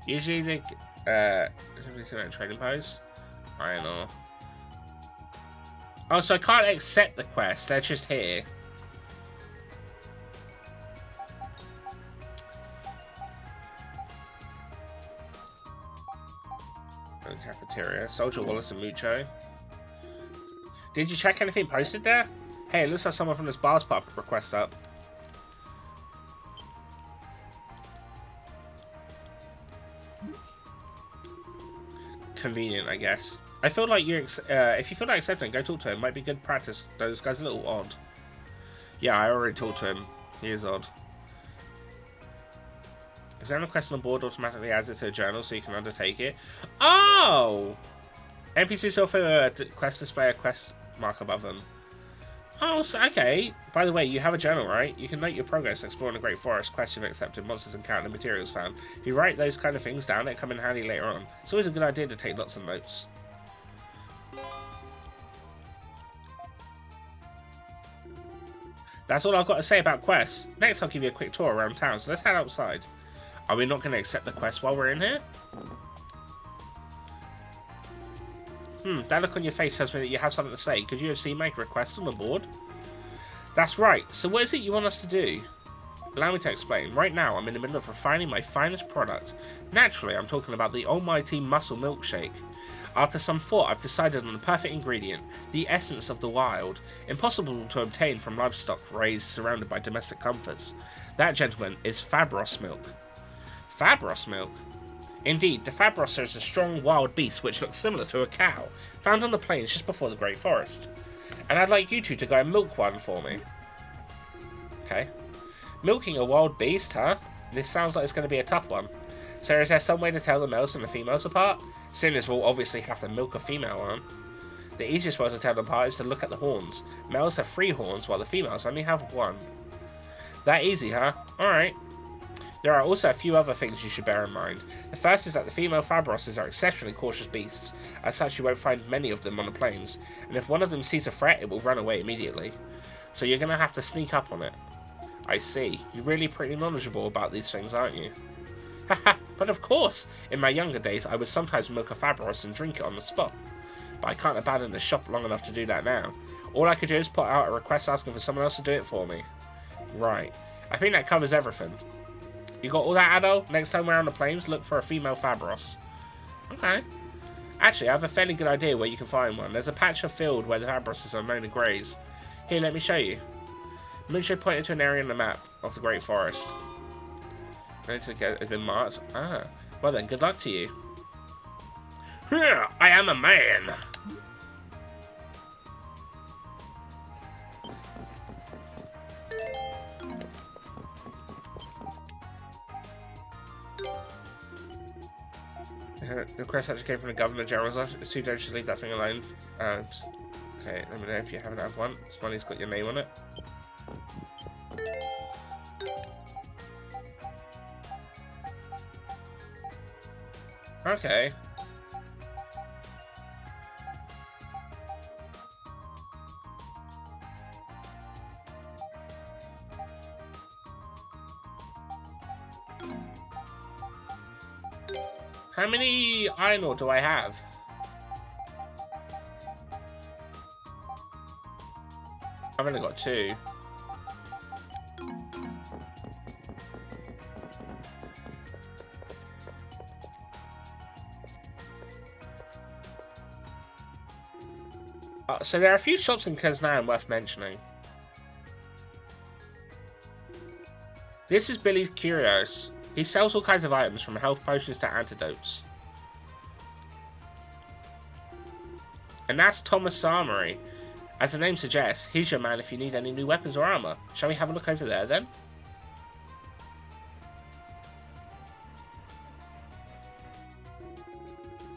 Usually they, trading post? I don't know. Oh, so I can't accept the quest, they're just here. Cafeteria. Soldier Wallace and Mucho. Did you check anything posted there? Hey, it looks like someone from this bar's put a request up. Convenient, I guess. I feel like if you feel like accepting, go talk to him. Might be good practice, though this guy's a little odd. Yeah, I already talked to him. He is odd. Examine the quest on the board automatically adds it to a journal so you can undertake it. Oh! NPCs offer a quest display a quest mark above them. Oh, so, okay. By the way, you have a journal, right? You can note your progress exploring the Great Forest, quests you've accepted, monsters encountered, and materials found. If you write those kind of things down, they come in handy later on. It's always a good idea to take lots of notes. That's all I've got to say about quests. Next, I'll give you a quick tour around town, so let's head outside. Are we not going to accept the quest while we're in here? That look on your face tells me that you have something to say. Could you have seen my request on the board? That's right. So what is it you want us to do? Allow me to explain. Right now, I'm in the middle of refining my finest product. Naturally, I'm talking about the almighty muscle milkshake. After some thought, I've decided on the perfect ingredient, the essence of the wild, impossible to obtain from livestock raised surrounded by domestic comforts. That, gentlemen, is Fabros milk. Fabros milk? Indeed, the Fabros is a strong wild beast which looks similar to a cow, found on the plains just before the Great Forest. And I'd like you two to go and milk one for me. Okay. Milking a wild beast, huh? This sounds like it's going to be a tough one. So is there some way to tell the males from the females apart? Seeing as we'll obviously have to milk a female one. The easiest way to tell them apart is to look at the horns. Males have 3 horns while the females only have 1. That easy, huh? Alright. There are also a few other things you should bear in mind. The first is that the female Fabroses are exceptionally cautious beasts. As such, you won't find many of them on the plains, and if one of them sees a threat, it will run away immediately. So you're going to have to sneak up on it. I see. You're really pretty knowledgeable about these things, aren't you? Haha, but of course! In my younger days, I would sometimes milk a Fabros and drink it on the spot. But I can't abandon the shop long enough to do that now. All I could do is put out a request asking for someone else to do it for me. Right. I think that covers everything. You got all that, Addo? Next time we're on the plains, look for a female Fabros. Okay. Actually, I have a fairly good idea where you can find one. There's a patch of field where the Fabroses are known to graze. Here, let me show you. Mitchell pointed to an area on the map of the Great Forest. Going to get it in March. Ah, well then, good luck to you. Here, I am a man. The request actually came from the Governor General's office. It's too dangerous to leave that thing alone. Okay, let me know if you haven't had one. This money's got your name on it. Okay. How many iron ore do I have? I've only got 2. So there are a few shops in Kaznan worth mentioning. This is Billy Curios. He sells all kinds of items from health potions to antidotes. And that's Thomas' Armory. As the name suggests, he's your man if you need any new weapons or armor. Shall we have a look over there then?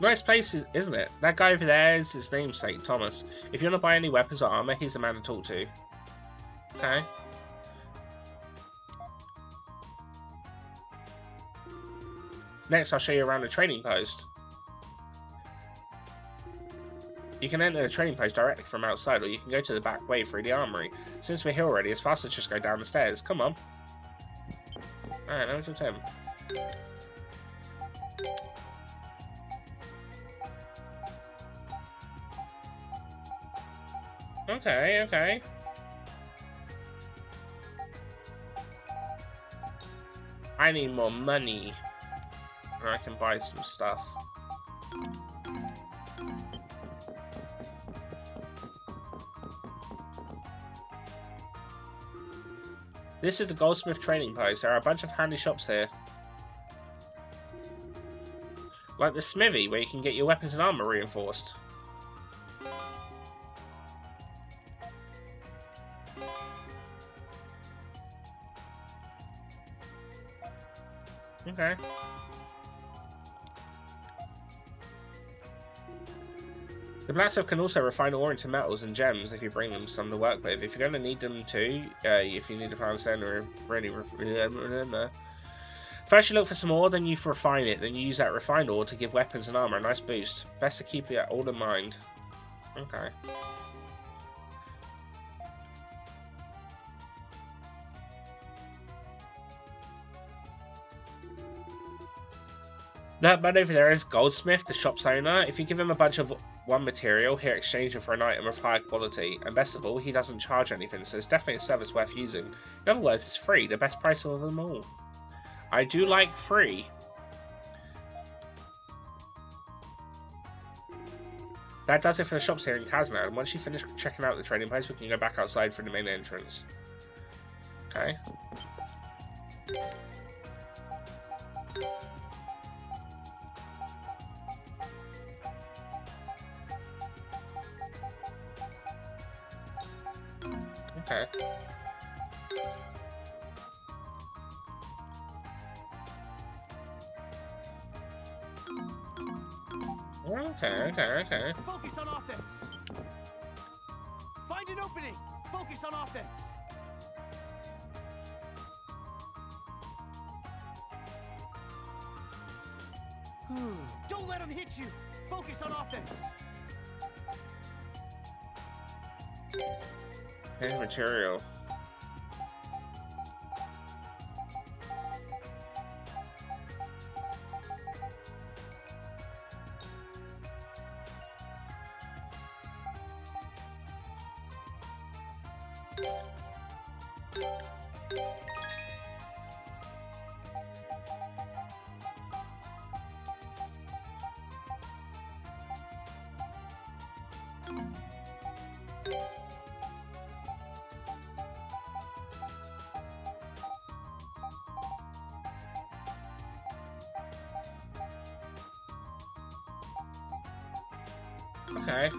Nice place, isn't it? That guy over there is his namesake, Thomas. If you want to buy any weapons or armor, he's the man to talk to. Okay. Next, I'll show you around the trading post. You can enter the trading post directly from outside, or you can go to the back way through the armory. Since we're here already, it's faster to just go down the stairs. Come on. Alright, now it's with him. Okay, okay. I need more money. Or I can buy some stuff. This is the Goldsmith Trading Post. There are a bunch of handy shops here. Like the Smithy, where you can get your weapons and armor reinforced. Okay. The blacksmith can also refine ore into metals and gems if you bring them some to work with. If you're going to need them too, if you need to pound stone or really... First you look for some ore, then you refine it. Then you use that refined ore to give weapons and armor a nice boost. Best to keep it all in mind. Okay. That man over there is Goldsmith, the shop's owner. If you give him a bunch of one material, he'll exchange it for an item of higher quality. And best of all, he doesn't charge anything, so it's definitely a service worth using. In other words, it's free, the best price of them all. I do like free. That does it for the shops here in Kazna, and once you finish checking out the trading place, we can go back outside for the main entrance. Okay. Okay. Okay. Focus on offense. Find an opening. Focus on offense. Don't let him hit you. Focus on offense. Okay, material. Okay.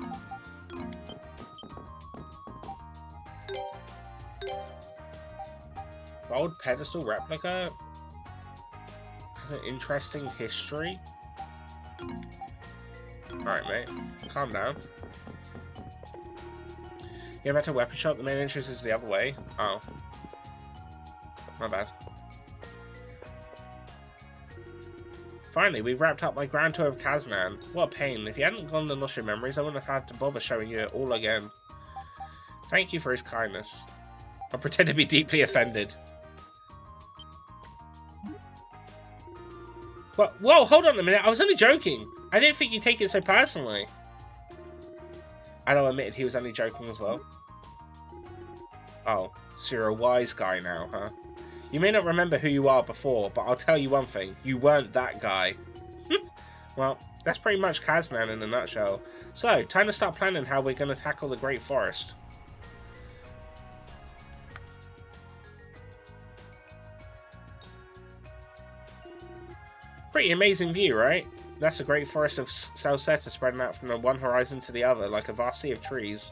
Old pedestal replica has an interesting history. Alright, mate. Calm down. Yeah, back to weapon shop. The main entrance is the other way. Oh. My bad. Finally, we've wrapped up my grand tour of Kaznan. What a pain. If you hadn't gone and lost your memories, I wouldn't have had to bother showing you it all again. Thank you for his kindness. I'll pretend to be deeply offended. What? Whoa, hold on a minute. I was only joking. I didn't think you'd take it so personally. Addo admitted he was only joking as well. Oh, so you're a wise guy now, huh? You may not remember who you are before, but I'll tell you one thing. You weren't that guy. Well, that's pretty much Kaznan in a nutshell. So, time to start planning how we're going to tackle the Great Forest. Pretty amazing view, right? That's the Great Forest of Celceta spreading out from the one horizon to the other like a vast sea of trees.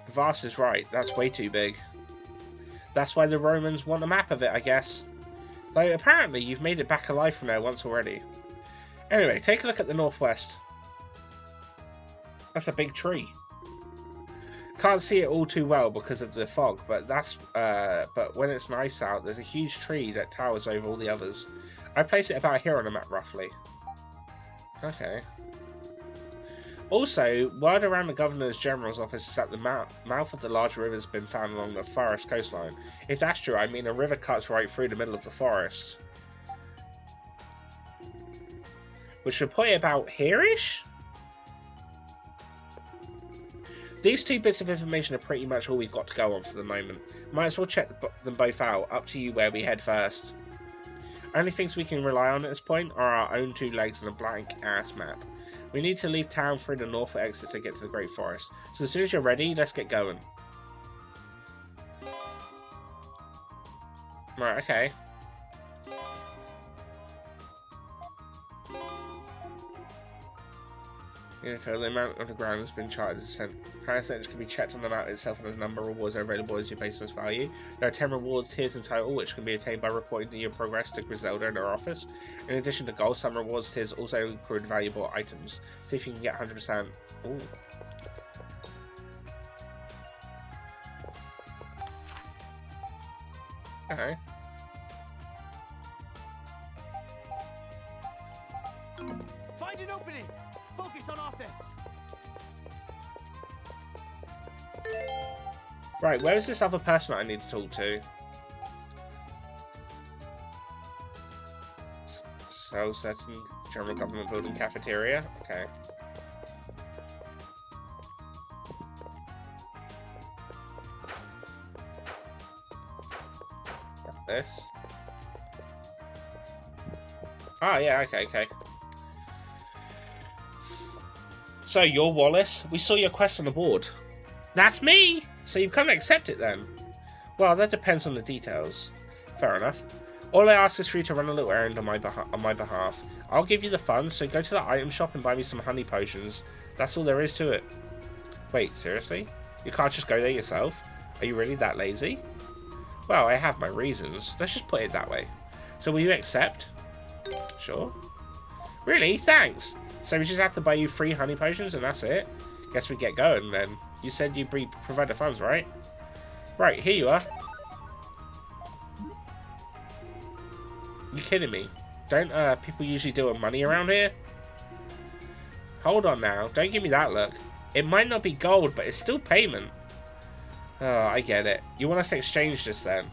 Vast is right. That's way too big. That's why the Romans want a map of it, I guess. Though apparently you've made it back alive from there once already. Anyway, take a look at the northwest. That's a big tree. Can't see it all too well because of the fog, but but when it's nice out, there's a huge tree that towers over all the others. I place it about here on the map, roughly. Okay. Also, word around the Governor's General's office is that the mouth of the large river has been found along the forest coastline. If that's true, I mean a river cuts right through the middle of the forest. Which would put it about here-ish? These two bits of information are pretty much all we've got to go on for the moment. Might as well check them both out. Up to you where we head first. Only things we can rely on at this point are our own two legs and a blank-ass map. We need to leave town through the north exit to get to the Great Forest. So as soon as you're ready, let's get going. Right, okay. If the amount of the ground has been charted as a percentage can be checked on the map itself, and as a number of rewards are available as your baseless value. There are 10 rewards tiers in total, which can be attained by reporting your progress to Griselda in her office. In addition to gold, some rewards tiers also include valuable items. See if you can get 100%. Ooh. Okay. Find an opening! Focus on offense! Right, where is this other person that I need to talk to? Celceta General Government Building Cafeteria? Okay. Got this. Ah, yeah, okay. So, you're Wallace. We saw your quest on the board. That's me! So you've come to accept it then? Well, that depends on the details. Fair enough. All I ask is for you to run a little errand on my behalf. I'll give you the funds, so go to the item shop and buy me some honey potions. That's all there is to it. Wait, seriously? You can't just go there yourself? Are you really that lazy? Well, I have my reasons. Let's just put it that way. So will you accept? Sure. Really? Thanks! So we just have to buy you 3 honey potions and that's it? Guess we get going then. You said you'd provide the funds, right? Right, here you are. You kidding me? Don't people usually deal with money around here? Hold on now, don't give me that look. It might not be gold, but it's still payment. Oh, I get it. You want us to exchange this then?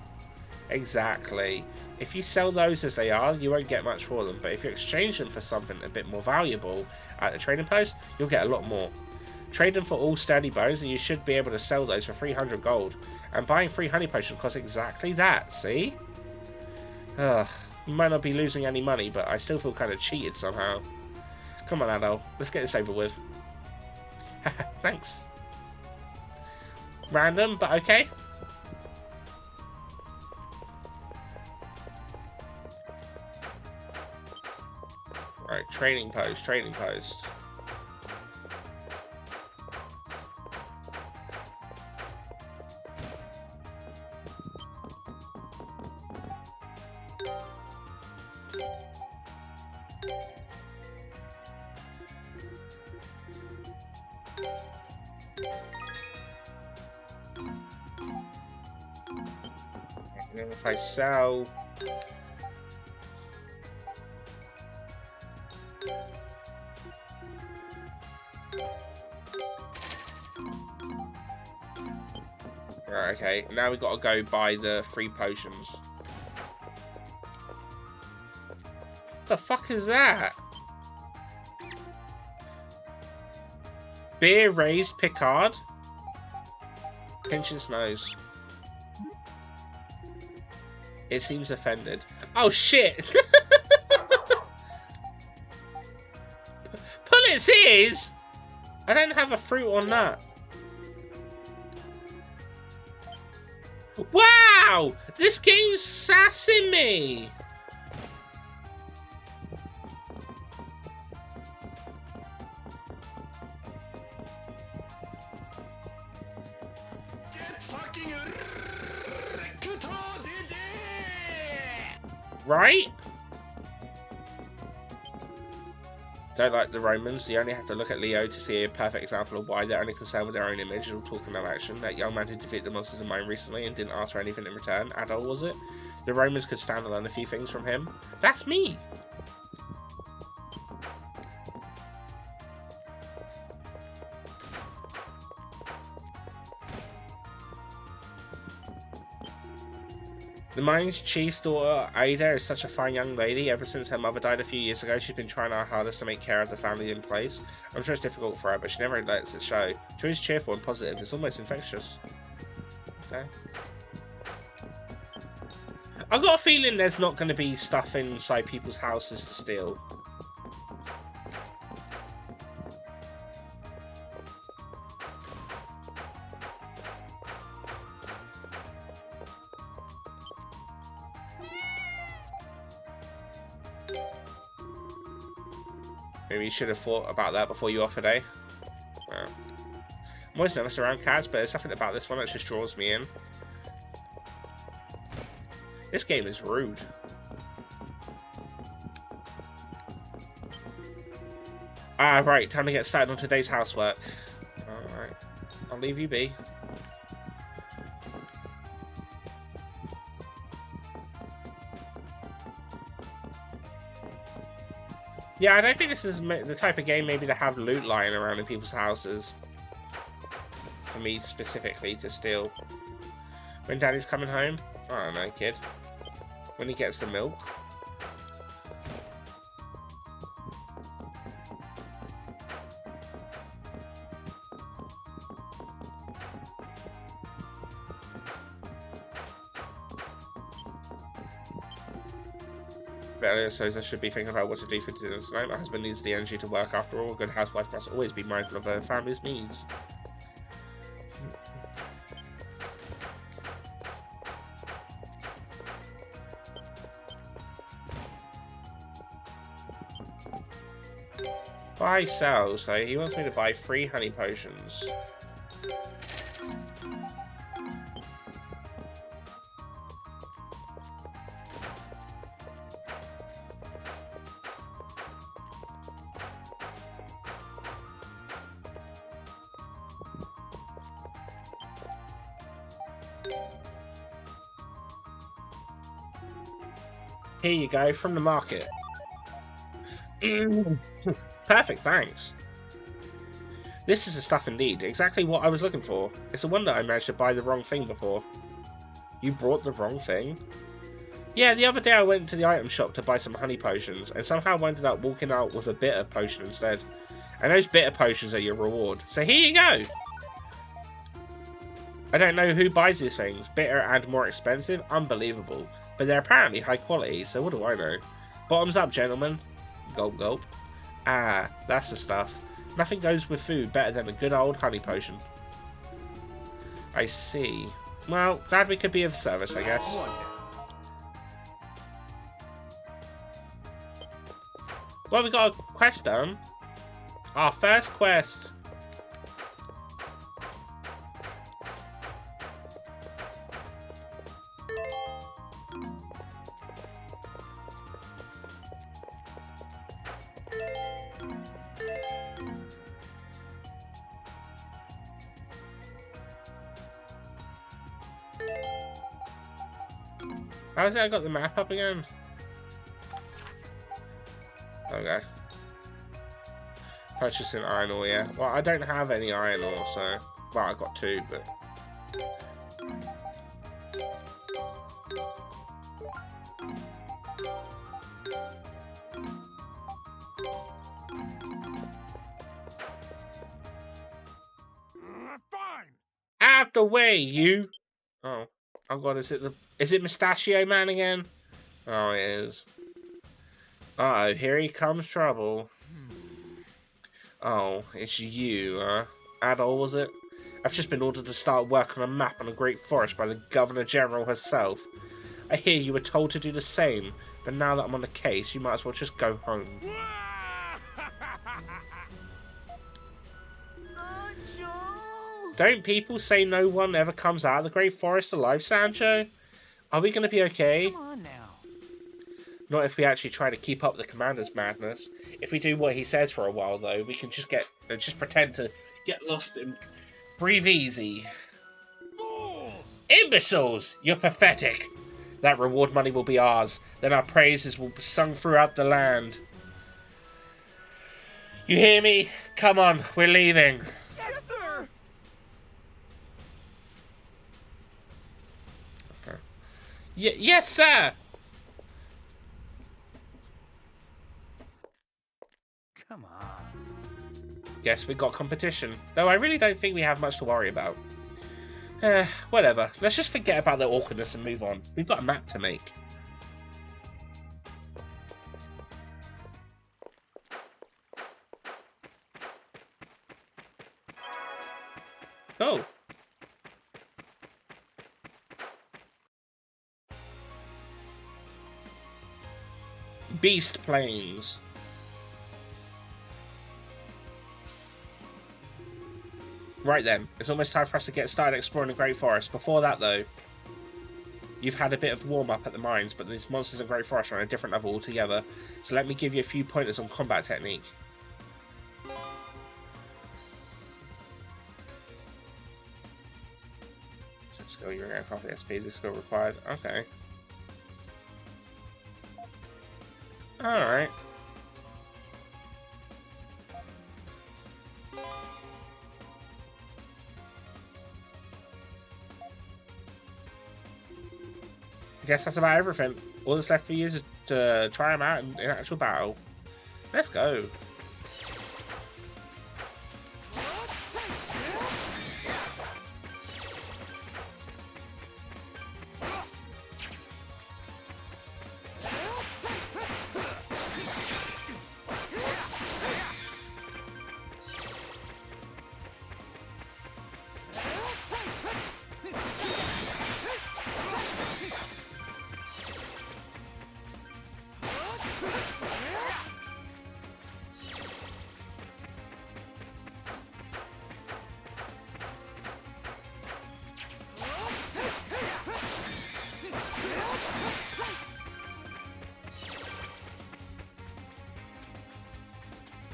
Exactly. If you sell those as they are, you won't get much for them, but if you exchange them for something a bit more valuable at the trading post, you'll get a lot more. Trade them for all sturdy bones and you should be able to sell those for 300 gold. And buying 3 honey potions costs exactly that, see? Ugh, you might not be losing any money, but I still feel kind of cheated somehow. Come on, Adol, let's get this over with. Thanks. Random, but okay. Right, training post. And then if I sell... Right, okay. Now we've got to go buy the 3 potions. What the fuck is that? Beer raised Picard? Pinch his nose. It seems offended. Oh shit! Pull its ears! I don't have a fruit or nut. Wow! This game's sassing me! Get fucking Right? Don't like the Romans. You only have to look at Leo to see a perfect example of why they're only concerned with their own image or talking no action. That young man who defeated the monsters of mine recently and didn't ask for anything in return. Adol, was it? The Romans could stand to learn a few things from him. That's me! The mine's chief's daughter, Ada, is such a fine young lady. Ever since her mother died a few years ago, she's been trying her hardest to make care of the family in place. I'm sure it's difficult for her, but she never lets it show. She's always cheerful and positive. It's almost infectious. Okay. I've got a feeling there's not going to be stuff inside people's houses to steal. Maybe you should have thought about that before you offered, eh? I'm always nervous around cats, but there's something about this one that just draws me in. This game is rude. Ah, right, time to get started on today's housework. Alright, I'll leave you be. Yeah, I don't think this is the type of game maybe to have loot lying around in people's houses. For me specifically to steal. When Daddy's coming home? I don't know, kid. When he gets the milk. Earlier says I should be thinking about what to do for dinner tonight. My husband needs the energy to work after all. A good housewife must always be mindful of her family's needs. Buy, sell. So he wants me to buy 3 honey potions. Here you go, from the market. Perfect, thanks. This is the stuff indeed. Exactly what I was looking for. It's a wonder I managed to buy the wrong thing before. You brought the wrong thing? Yeah, the other day I went to the item shop to buy some honey potions, and somehow ended up walking out with a bitter potion instead. And those bitter potions are your reward. So here you go! I don't know who buys these things. Bitter and more expensive? Unbelievable. But they're apparently high quality, so what do I know? Bottoms up, gentlemen. Gulp, gulp. Ah, that's the stuff. Nothing goes with food better than a good old honey potion. I see. Well, glad we could be of service, I guess. Well, we got a quest done. Our first quest. How is it I got the map up again? Okay. Purchasing iron ore, yeah. Well, I don't have any iron ore, so... Well, I got 2, but... Fine! Out the way, you! Oh. Oh god, is it Mustachio Man again? Oh, it is. Uh-oh, here he comes trouble. Oh, it's you, huh? Adol, was it? I've just been ordered to start work on a map on a great forest by the Governor General herself. I hear you were told to do the same, but now that I'm on the case, you might as well just go home. Don't people say no one ever comes out of the Great Forest alive, Sancho? Are we going to be okay? Come on now. Not if we actually try to keep up the commander's madness. If we do what he says for a while, though, we can just pretend to get lost and breathe easy. Fools! Imbeciles! You're pathetic. That reward money will be ours. Then our praises will be sung throughout the land. You hear me? Come on, we're leaving. Yes, sir! Yes, sir! Come on. Yes, we got competition. Though I really don't think we have much to worry about. Whatever. Let's just forget about the awkwardness and move on. We've got a map to make. Oh. Beast Plains. Right then, it's almost time for us to get started exploring the Great Forest. Before that, though, you've had a bit of warm-up at the mines, but these monsters in Great Forest are on a different level altogether. So let me give you a few pointers on combat technique. Skill, you're going to half the SP, this skill required. Okay. Alright. I guess that's about everything. All that's left for you is to try them out in actual battle. Let's go.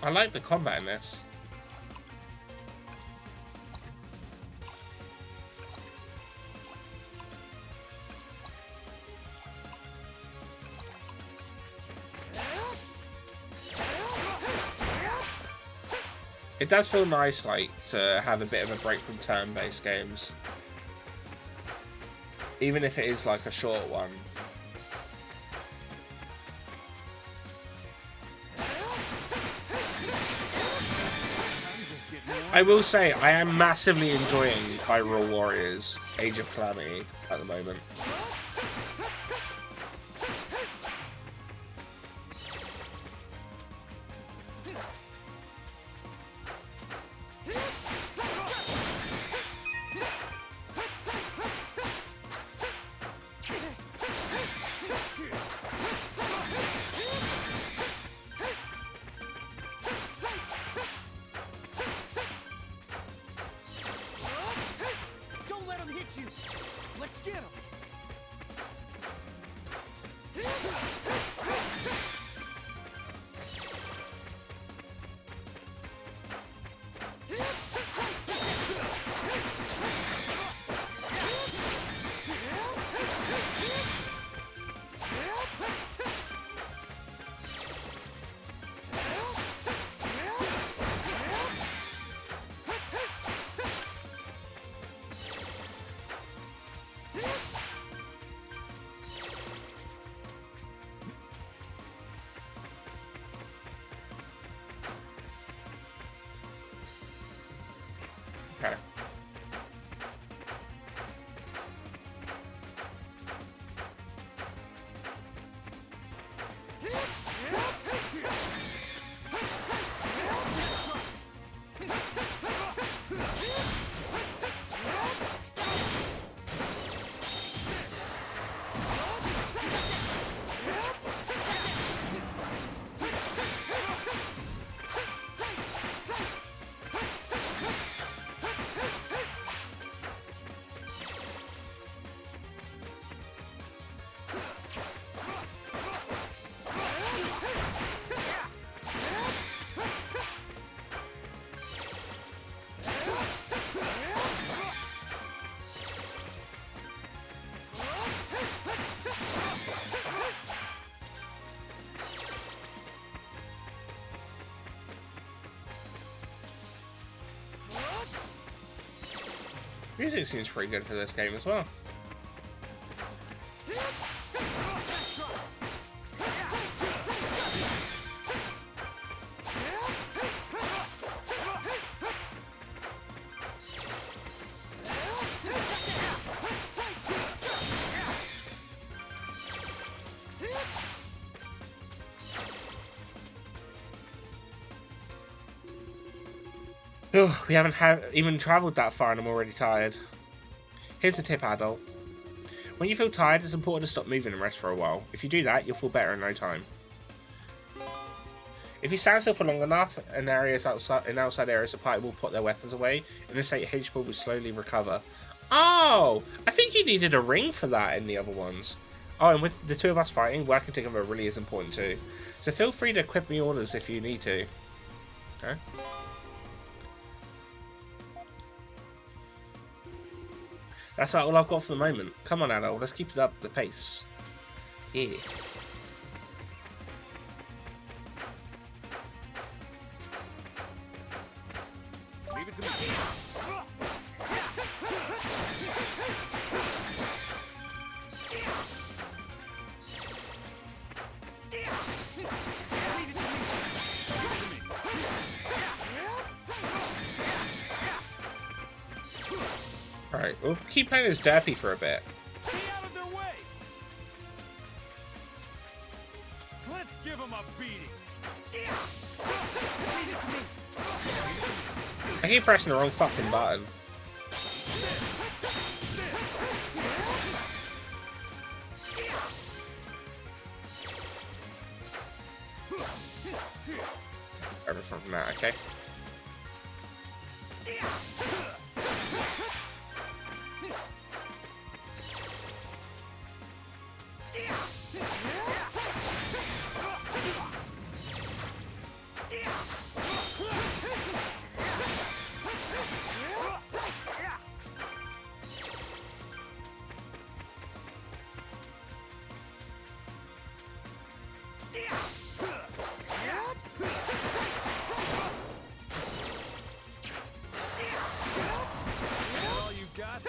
I like the combat in this. It does feel nice, like, to have a bit of a break from turn-based games. Even if it is, like, a short one. I will say, I am massively enjoying Hyrule Warriors Age of Calamity at the moment. Okay. Music seems pretty good for this game as well. Oh, we haven't even travelled that far and I'm already tired. Here's a tip, adult. When you feel tired, it's important to stop moving and rest for a while. If you do that, you'll feel better in no time. If you stand still for long enough in outside areas, the party will put their weapons away. In this state, HP will slowly recover. Oh! I think you needed a ring for that in the other ones. Oh, and with the two of us fighting, working together really is important too. So feel free to equip me orders if you need to. Okay. That's all I've got for the moment. Come on, Adol, let's keep it up the pace. Yeah. Leave it to me. Alright, we'll keep playing as Derpy for a bit. Stay out of their way. Let's give them a beating. I keep pressing the wrong fucking button. Everything from that, okay? All you got?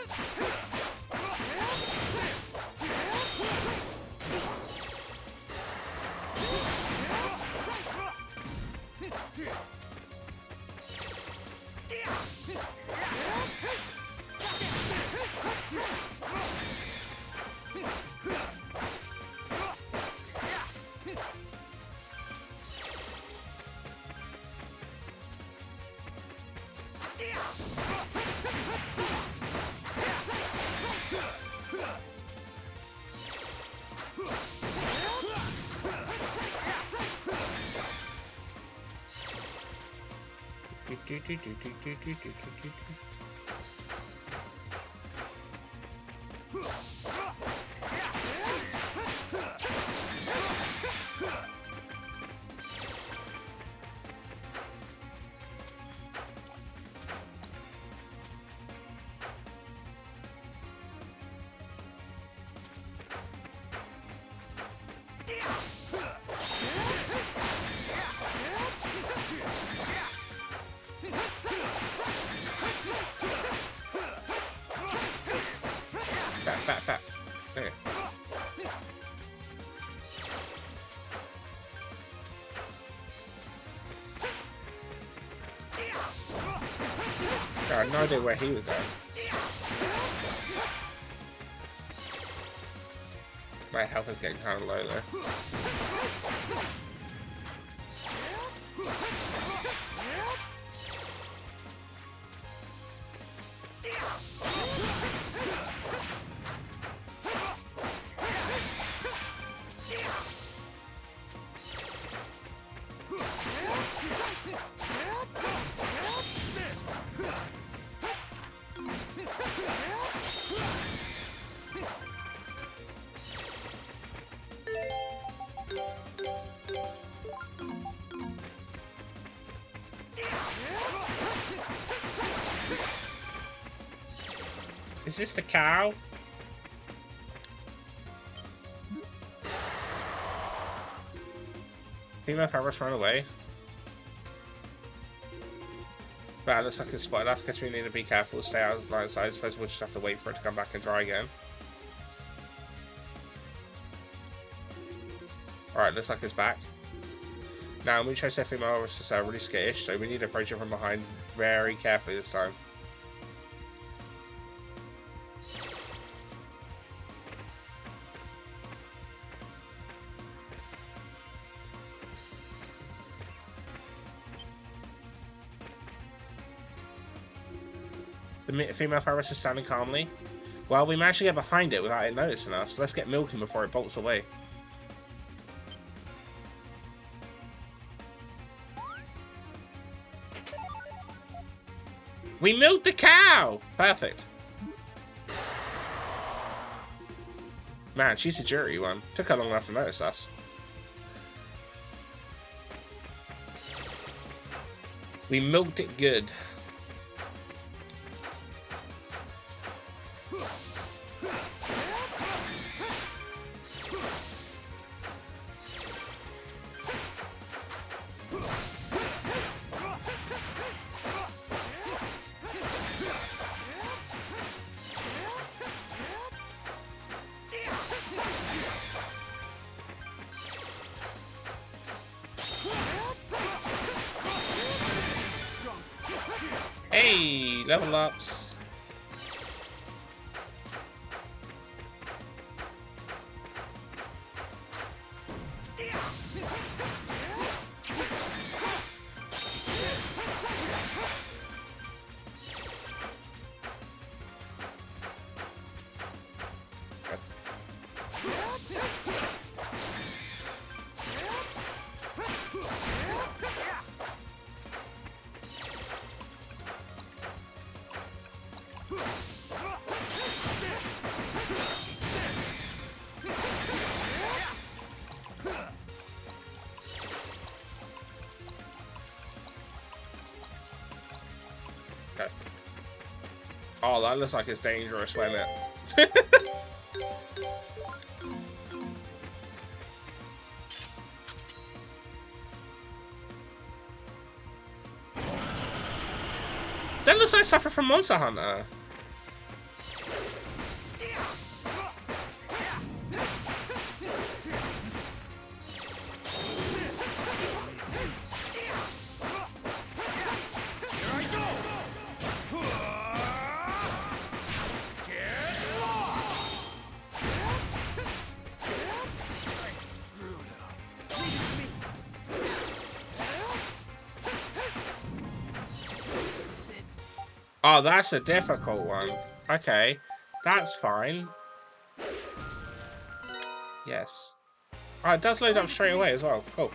Back. There. I had no idea where he was going. My health is getting kind of low though. Is this the cow? Female parrots run away. But it looks like it's spotted us. Guess we need to be careful, stay out of the line of sight. I suppose we'll just have to wait for it to come back and try again. Alright, looks like it's back. Now, we chose that female is really skittish, so we need to approach it from behind very carefully this time. The female Ferris is standing calmly. Well, we managed to get behind it without it noticing us. Let's get milking before it bolts away. We milked the cow! Perfect. Man, she's a jury one. Took her long enough to notice us. We milked it good. Hey, level ups. Oh, that looks like it's dangerous, wait a minute. That looks like suffer from Monster Hunter. Oh, that's a difficult one. Okay, that's fine. Yes. Oh, it does load up straight away as well. Cool.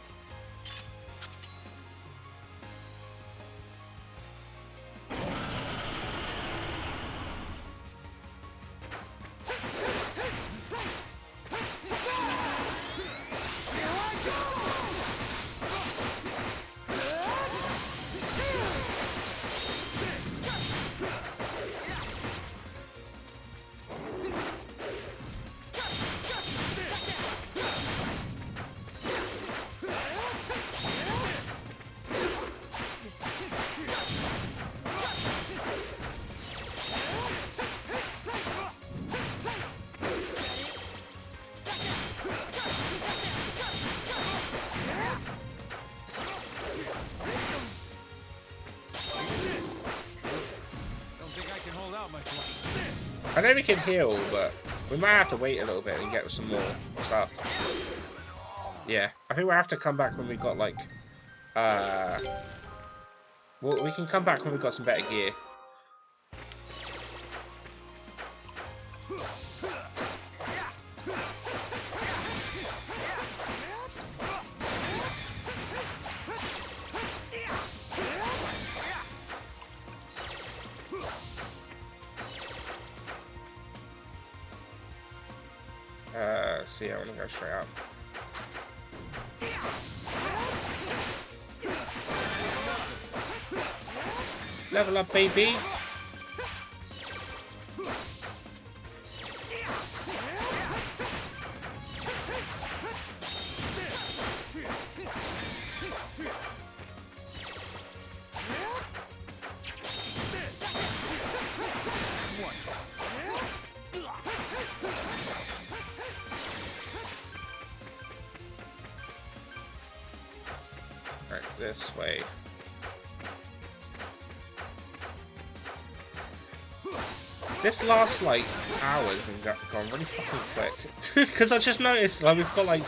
I know we can heal, but we might have to wait a little bit and get some more stuff. Yeah, I think we'll have to come back when we got like, well, we can come back when we've got some better gear. See, I want to go straight up. Level up, baby. This way. This last like hour has been gone really fucking quick because I just noticed like we've got like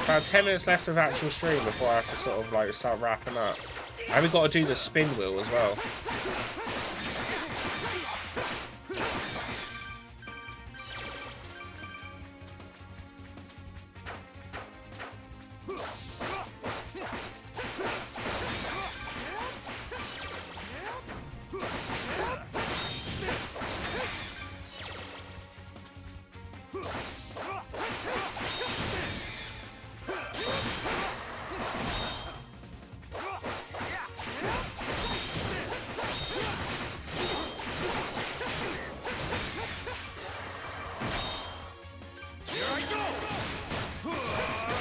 about 10 minutes left of actual stream before I have to sort of like start wrapping up, and we've got to do the spin wheel as well.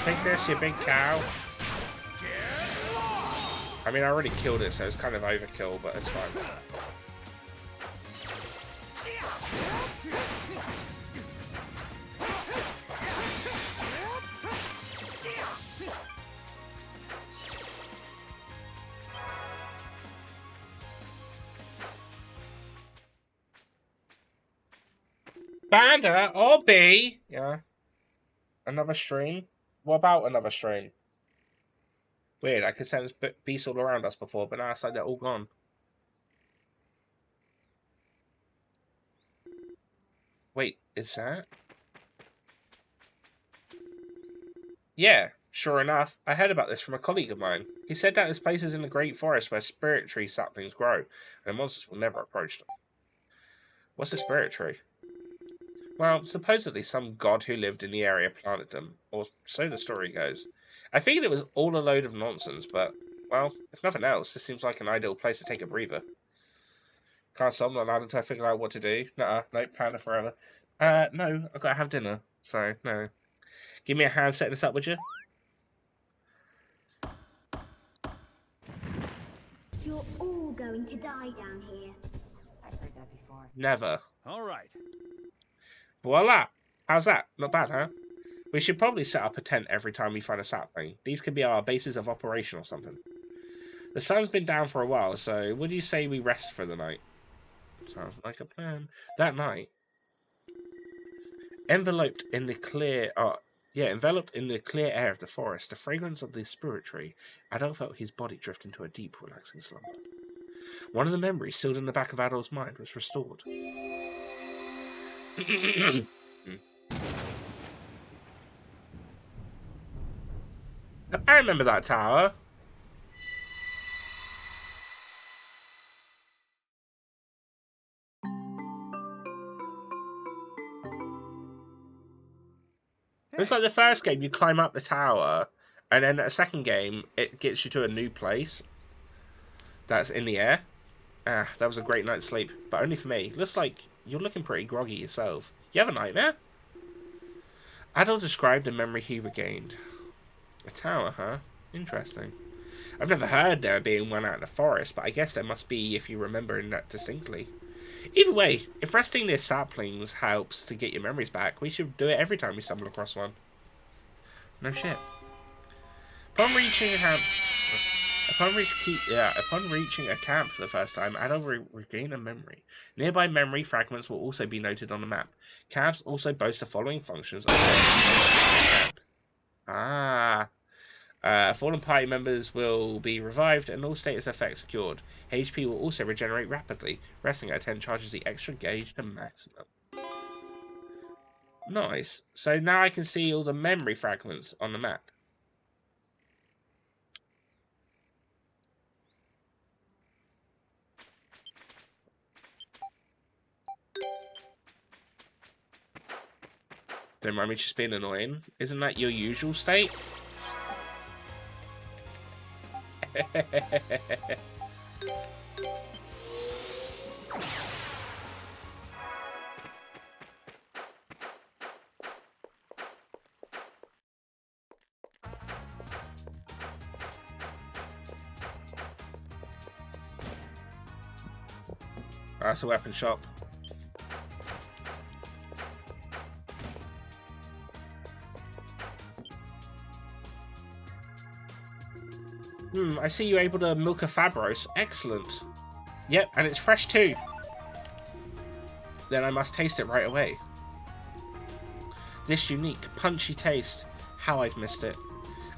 Take this, you big cow. I mean, I already killed it, so it's kind of overkill, but it's fine. Banda or B? Yeah. Another stream? What about another stream? Weird, I could sense beasts all around us before, but now it's like they're all gone. Wait, is that? Yeah, sure enough. I heard about this from a colleague of mine. He said that this place is in the Great Forest where spirit tree saplings grow, and monsters will never approach them. What's a spirit tree? Well, supposedly some god who lived in the area planted them, or so the story goes. I figured it was all a load of nonsense, but, well, if nothing else, this seems like an ideal place to take a breather. Can't stop, not allowed until I figure out what to do. Nuh-uh, nope, panda forever. No, I've got to have dinner, so, no. Give me a hand setting this up, would you? You're all going to die down here. I've heard that before. Never. All right. Voila! How's that? Not bad, huh? We should probably set up a tent every time we find a sapling. These could be our bases of operation or something. The sun's been down for a while, so would you say we rest for the night? Sounds like a plan. That night, enveloped in the clear air of the forest, the fragrance of the spirit tree, Adol felt his body drift into a deep, relaxing slumber. One of the memories sealed in the back of Adol's mind was restored. I remember that tower. It's like the first game, you climb up the tower, and then a second game, it gets you to a new place that's in the air. Ah, that was a great night's sleep, but only for me. Looks like you're looking pretty groggy yourself. You have a nightmare? Adol described a memory he regained. A tower, huh? Interesting. I've never heard there being one out in the forest, but I guess there must be if you remember that distinctly. Either way, if resting near saplings helps to get your memories back, we should do it every time we stumble across one. No shit. Upon reaching a camp for the first time, Adol regain a memory. Nearby memory fragments will also be noted on the map. Camps also boast the following functions of camp. Fallen party members will be revived and all status effects cured. HP will also regenerate rapidly. Resting at 10 charges the extra gauge to maximum. Nice. So now I can see all the memory fragments on the map. Don't mind me just being annoying. Isn't that your usual state? That's a weapon shop. I see you able to milk a Fabros. Excellent. Yep, and it's fresh too. Then I must taste it right away. This unique, punchy taste. How I've missed it.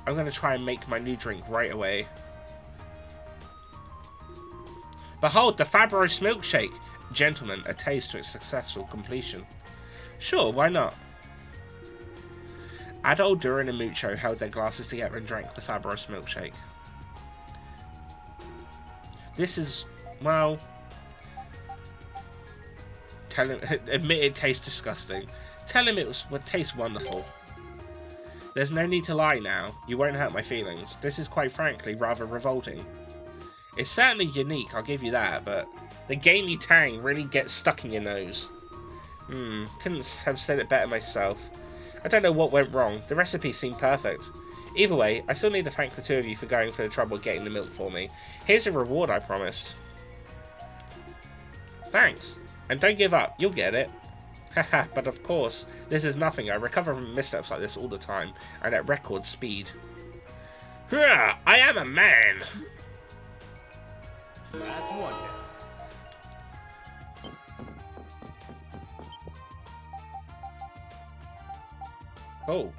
I'm going to try and make my new drink right away. Behold, the Fabros milkshake. Gentlemen, a taste to its successful completion. Sure, why not? Adol, Durin, and Mucho held their glasses together and drank the Fabros milkshake. This is, well, tell him, admit it tastes disgusting. Tell him it would taste wonderful. There's no need to lie now. You won't hurt my feelings. This is quite frankly rather revolting. It's certainly unique, I'll give you that, but the gamey tang really gets stuck in your nose. Couldn't have said it better myself. I don't know what went wrong. The recipe seemed perfect. Either way, I still need to thank the two of you for going for the trouble of getting the milk for me. Here's a reward I promised. Thanks. And don't give up. You'll get it. Haha, but of course, this is nothing. I recover from missteps like this all the time, and at record speed. Hurrah! I am a man! That's one down. Oh.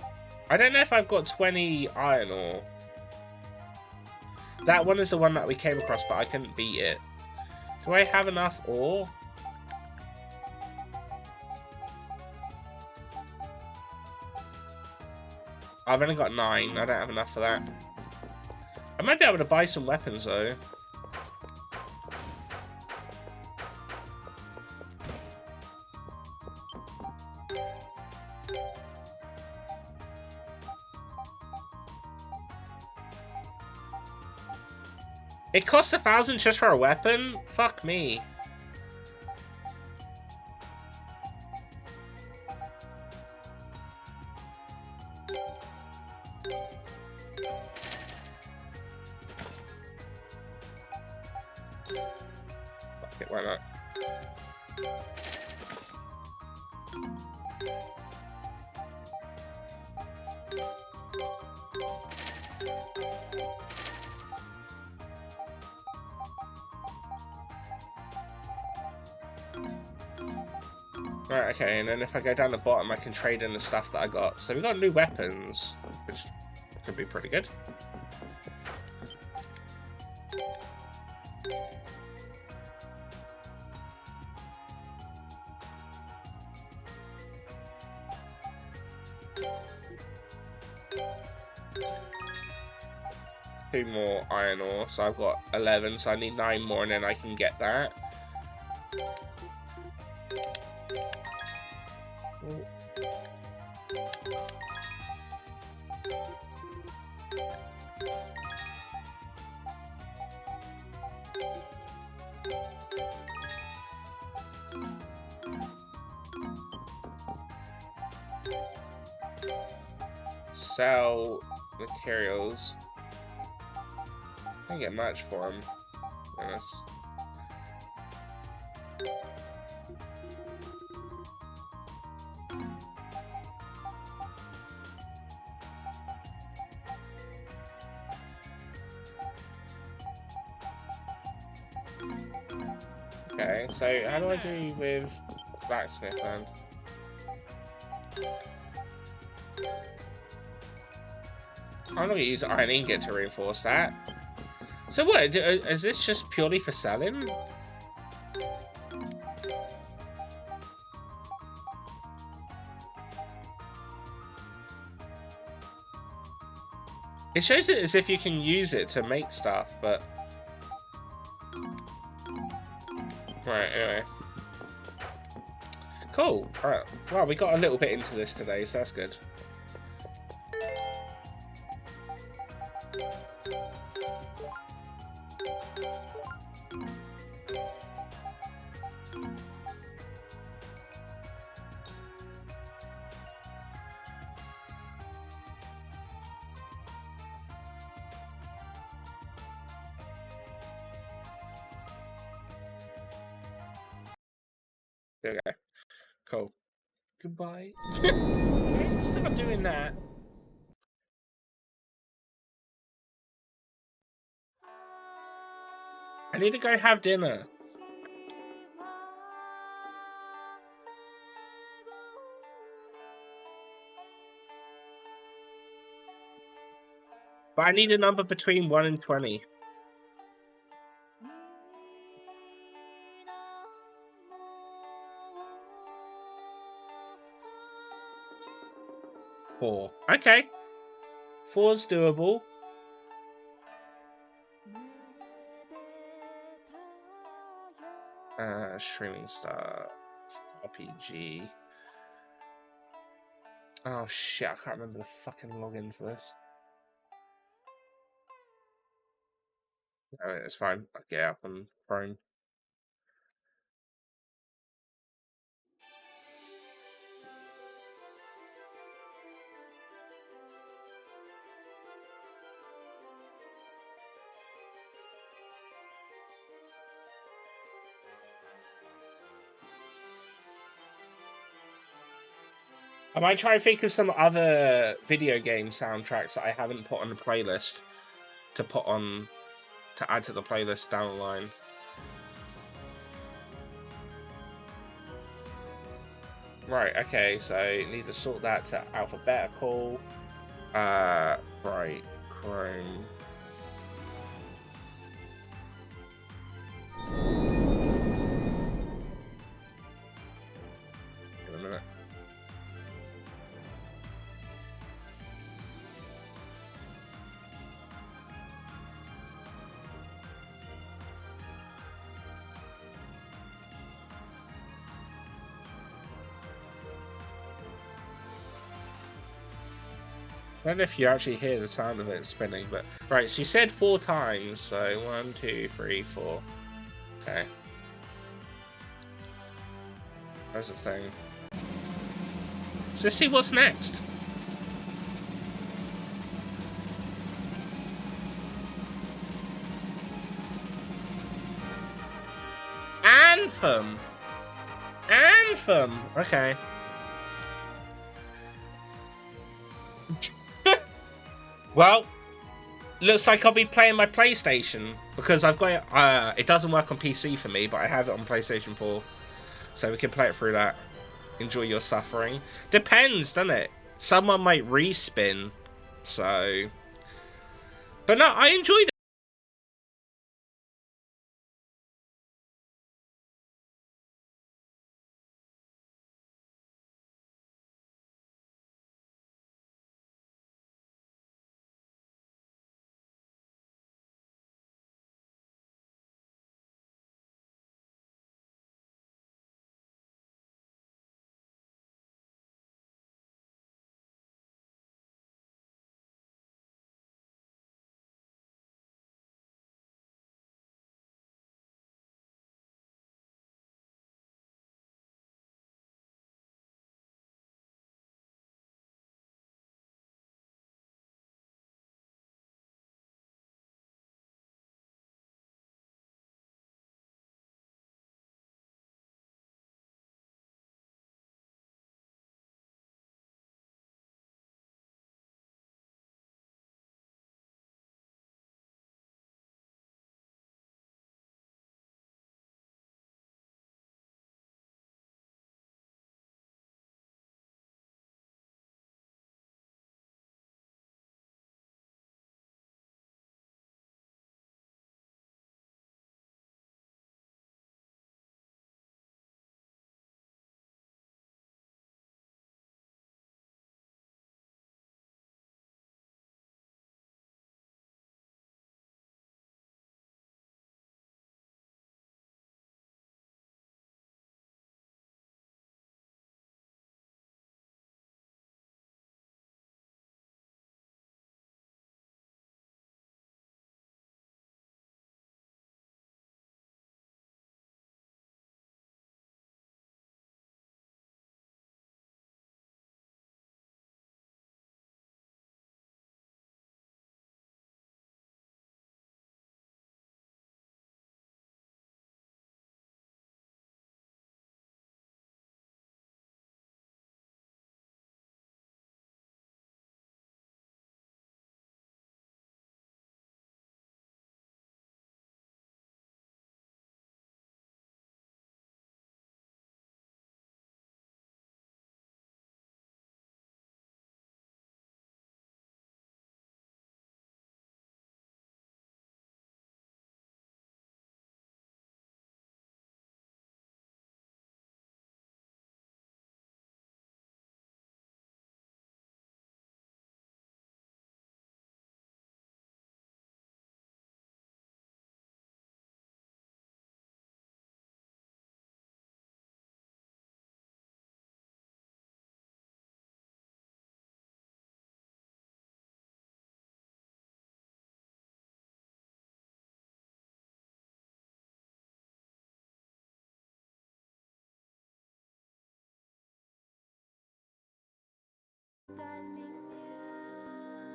I don't know if I've got 20 iron ore. That one is the one that we came across, but I couldn't beat it. Do I have enough ore? I've only got 9. I don't have enough for that. I might be able to buy some weapons, though. It costs 1,000 just for a weapon? Fuck me. Fuck it, why not? Right, okay, and then if I go down the bottom, I can trade in the stuff that I got. So we got new weapons, which could be pretty good. Two more iron ore, so I've got 11, so I need 9 more, and then I can get that. Sell materials. I can't get much for them. Honest. Okay, so how do I do with blacksmith then? I'm not going to use iron ingot to reinforce that. So what, is this just purely for selling? It shows it as if you can use it to make stuff, but... Right, anyway. Cool. Alright. Well, we got a little bit into this today, so that's good. There we go. Cool. Goodbye. Stop doing that. I need to go have dinner. But I need a number between 1 and 20. Four. Okay. 4's doable. Streaming star. RPG. Oh shit, I can't remember the fucking login for this. Oh, it's fine. I'll get up on Chrome. I might try and think of some other video game soundtracks that I haven't put on the playlist to put on to add to the playlist down the line. Right, okay, so need to sort that to alphabetical. Right, Chrome. Give a minute. I don't know if you actually hear the sound of it spinning, but right, so you said 4 times, so 1, 2, 3, 4. Okay. There's the thing. So let's see what's next. Anthem! Anthem! Okay. Well, looks like I'll be playing my PlayStation because I've got it. It doesn't work on PC for me, but I have it on PlayStation 4, so we can play it through that. Enjoy your suffering. Depends, doesn't it? Someone might respin, so. But no, I enjoyed it.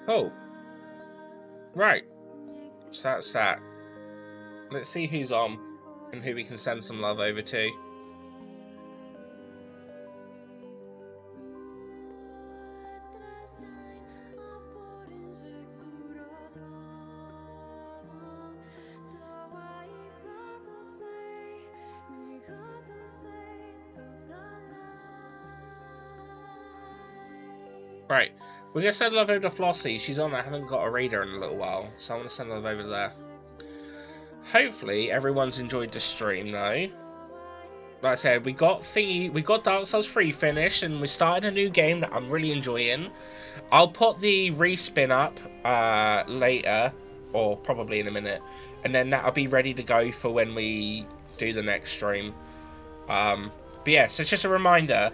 Oh. Right. So that's that. Let's see who's on and who we can send some love over to. Right. We're going to send love over to Flossie. She's on. I haven't got a radar in a little while. So I'm going to send love over there. Hopefully, everyone's enjoyed the stream, though. Like I said, we got Dark Souls 3 finished, and we started a new game that I'm really enjoying. I'll put the respin up later, or probably in a minute, and then that'll be ready to go for when we do the next stream. But yeah, so just a reminder,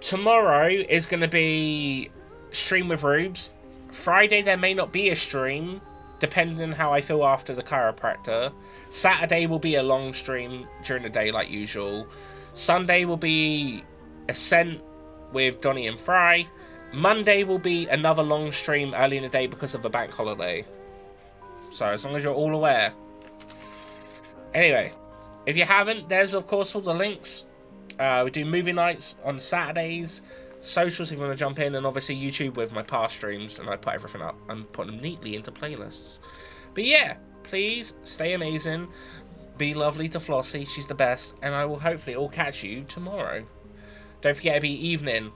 tomorrow is going to be stream with Rubes. Friday there may not be a stream, depending on how I feel after the chiropractor. Saturday will be a long stream during the day like usual. Sunday will be Ascent with Donnie and Fry. Monday will be another long stream early in the day because of the bank holiday. So as long as you're all aware. Anyway, if you haven't, there's of course all the links. We do movie nights on Saturdays. Socials if you want to jump in, and obviously YouTube with my past streams, and I put everything up and put them neatly into playlists. But yeah, please stay amazing, be lovely to Flossie, she's the best, and I will hopefully all catch you tomorrow. Don't forget it'll be evening,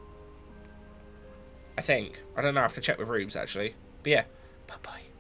I think. I don't know, I have to check with Rubes actually. But yeah, bye bye.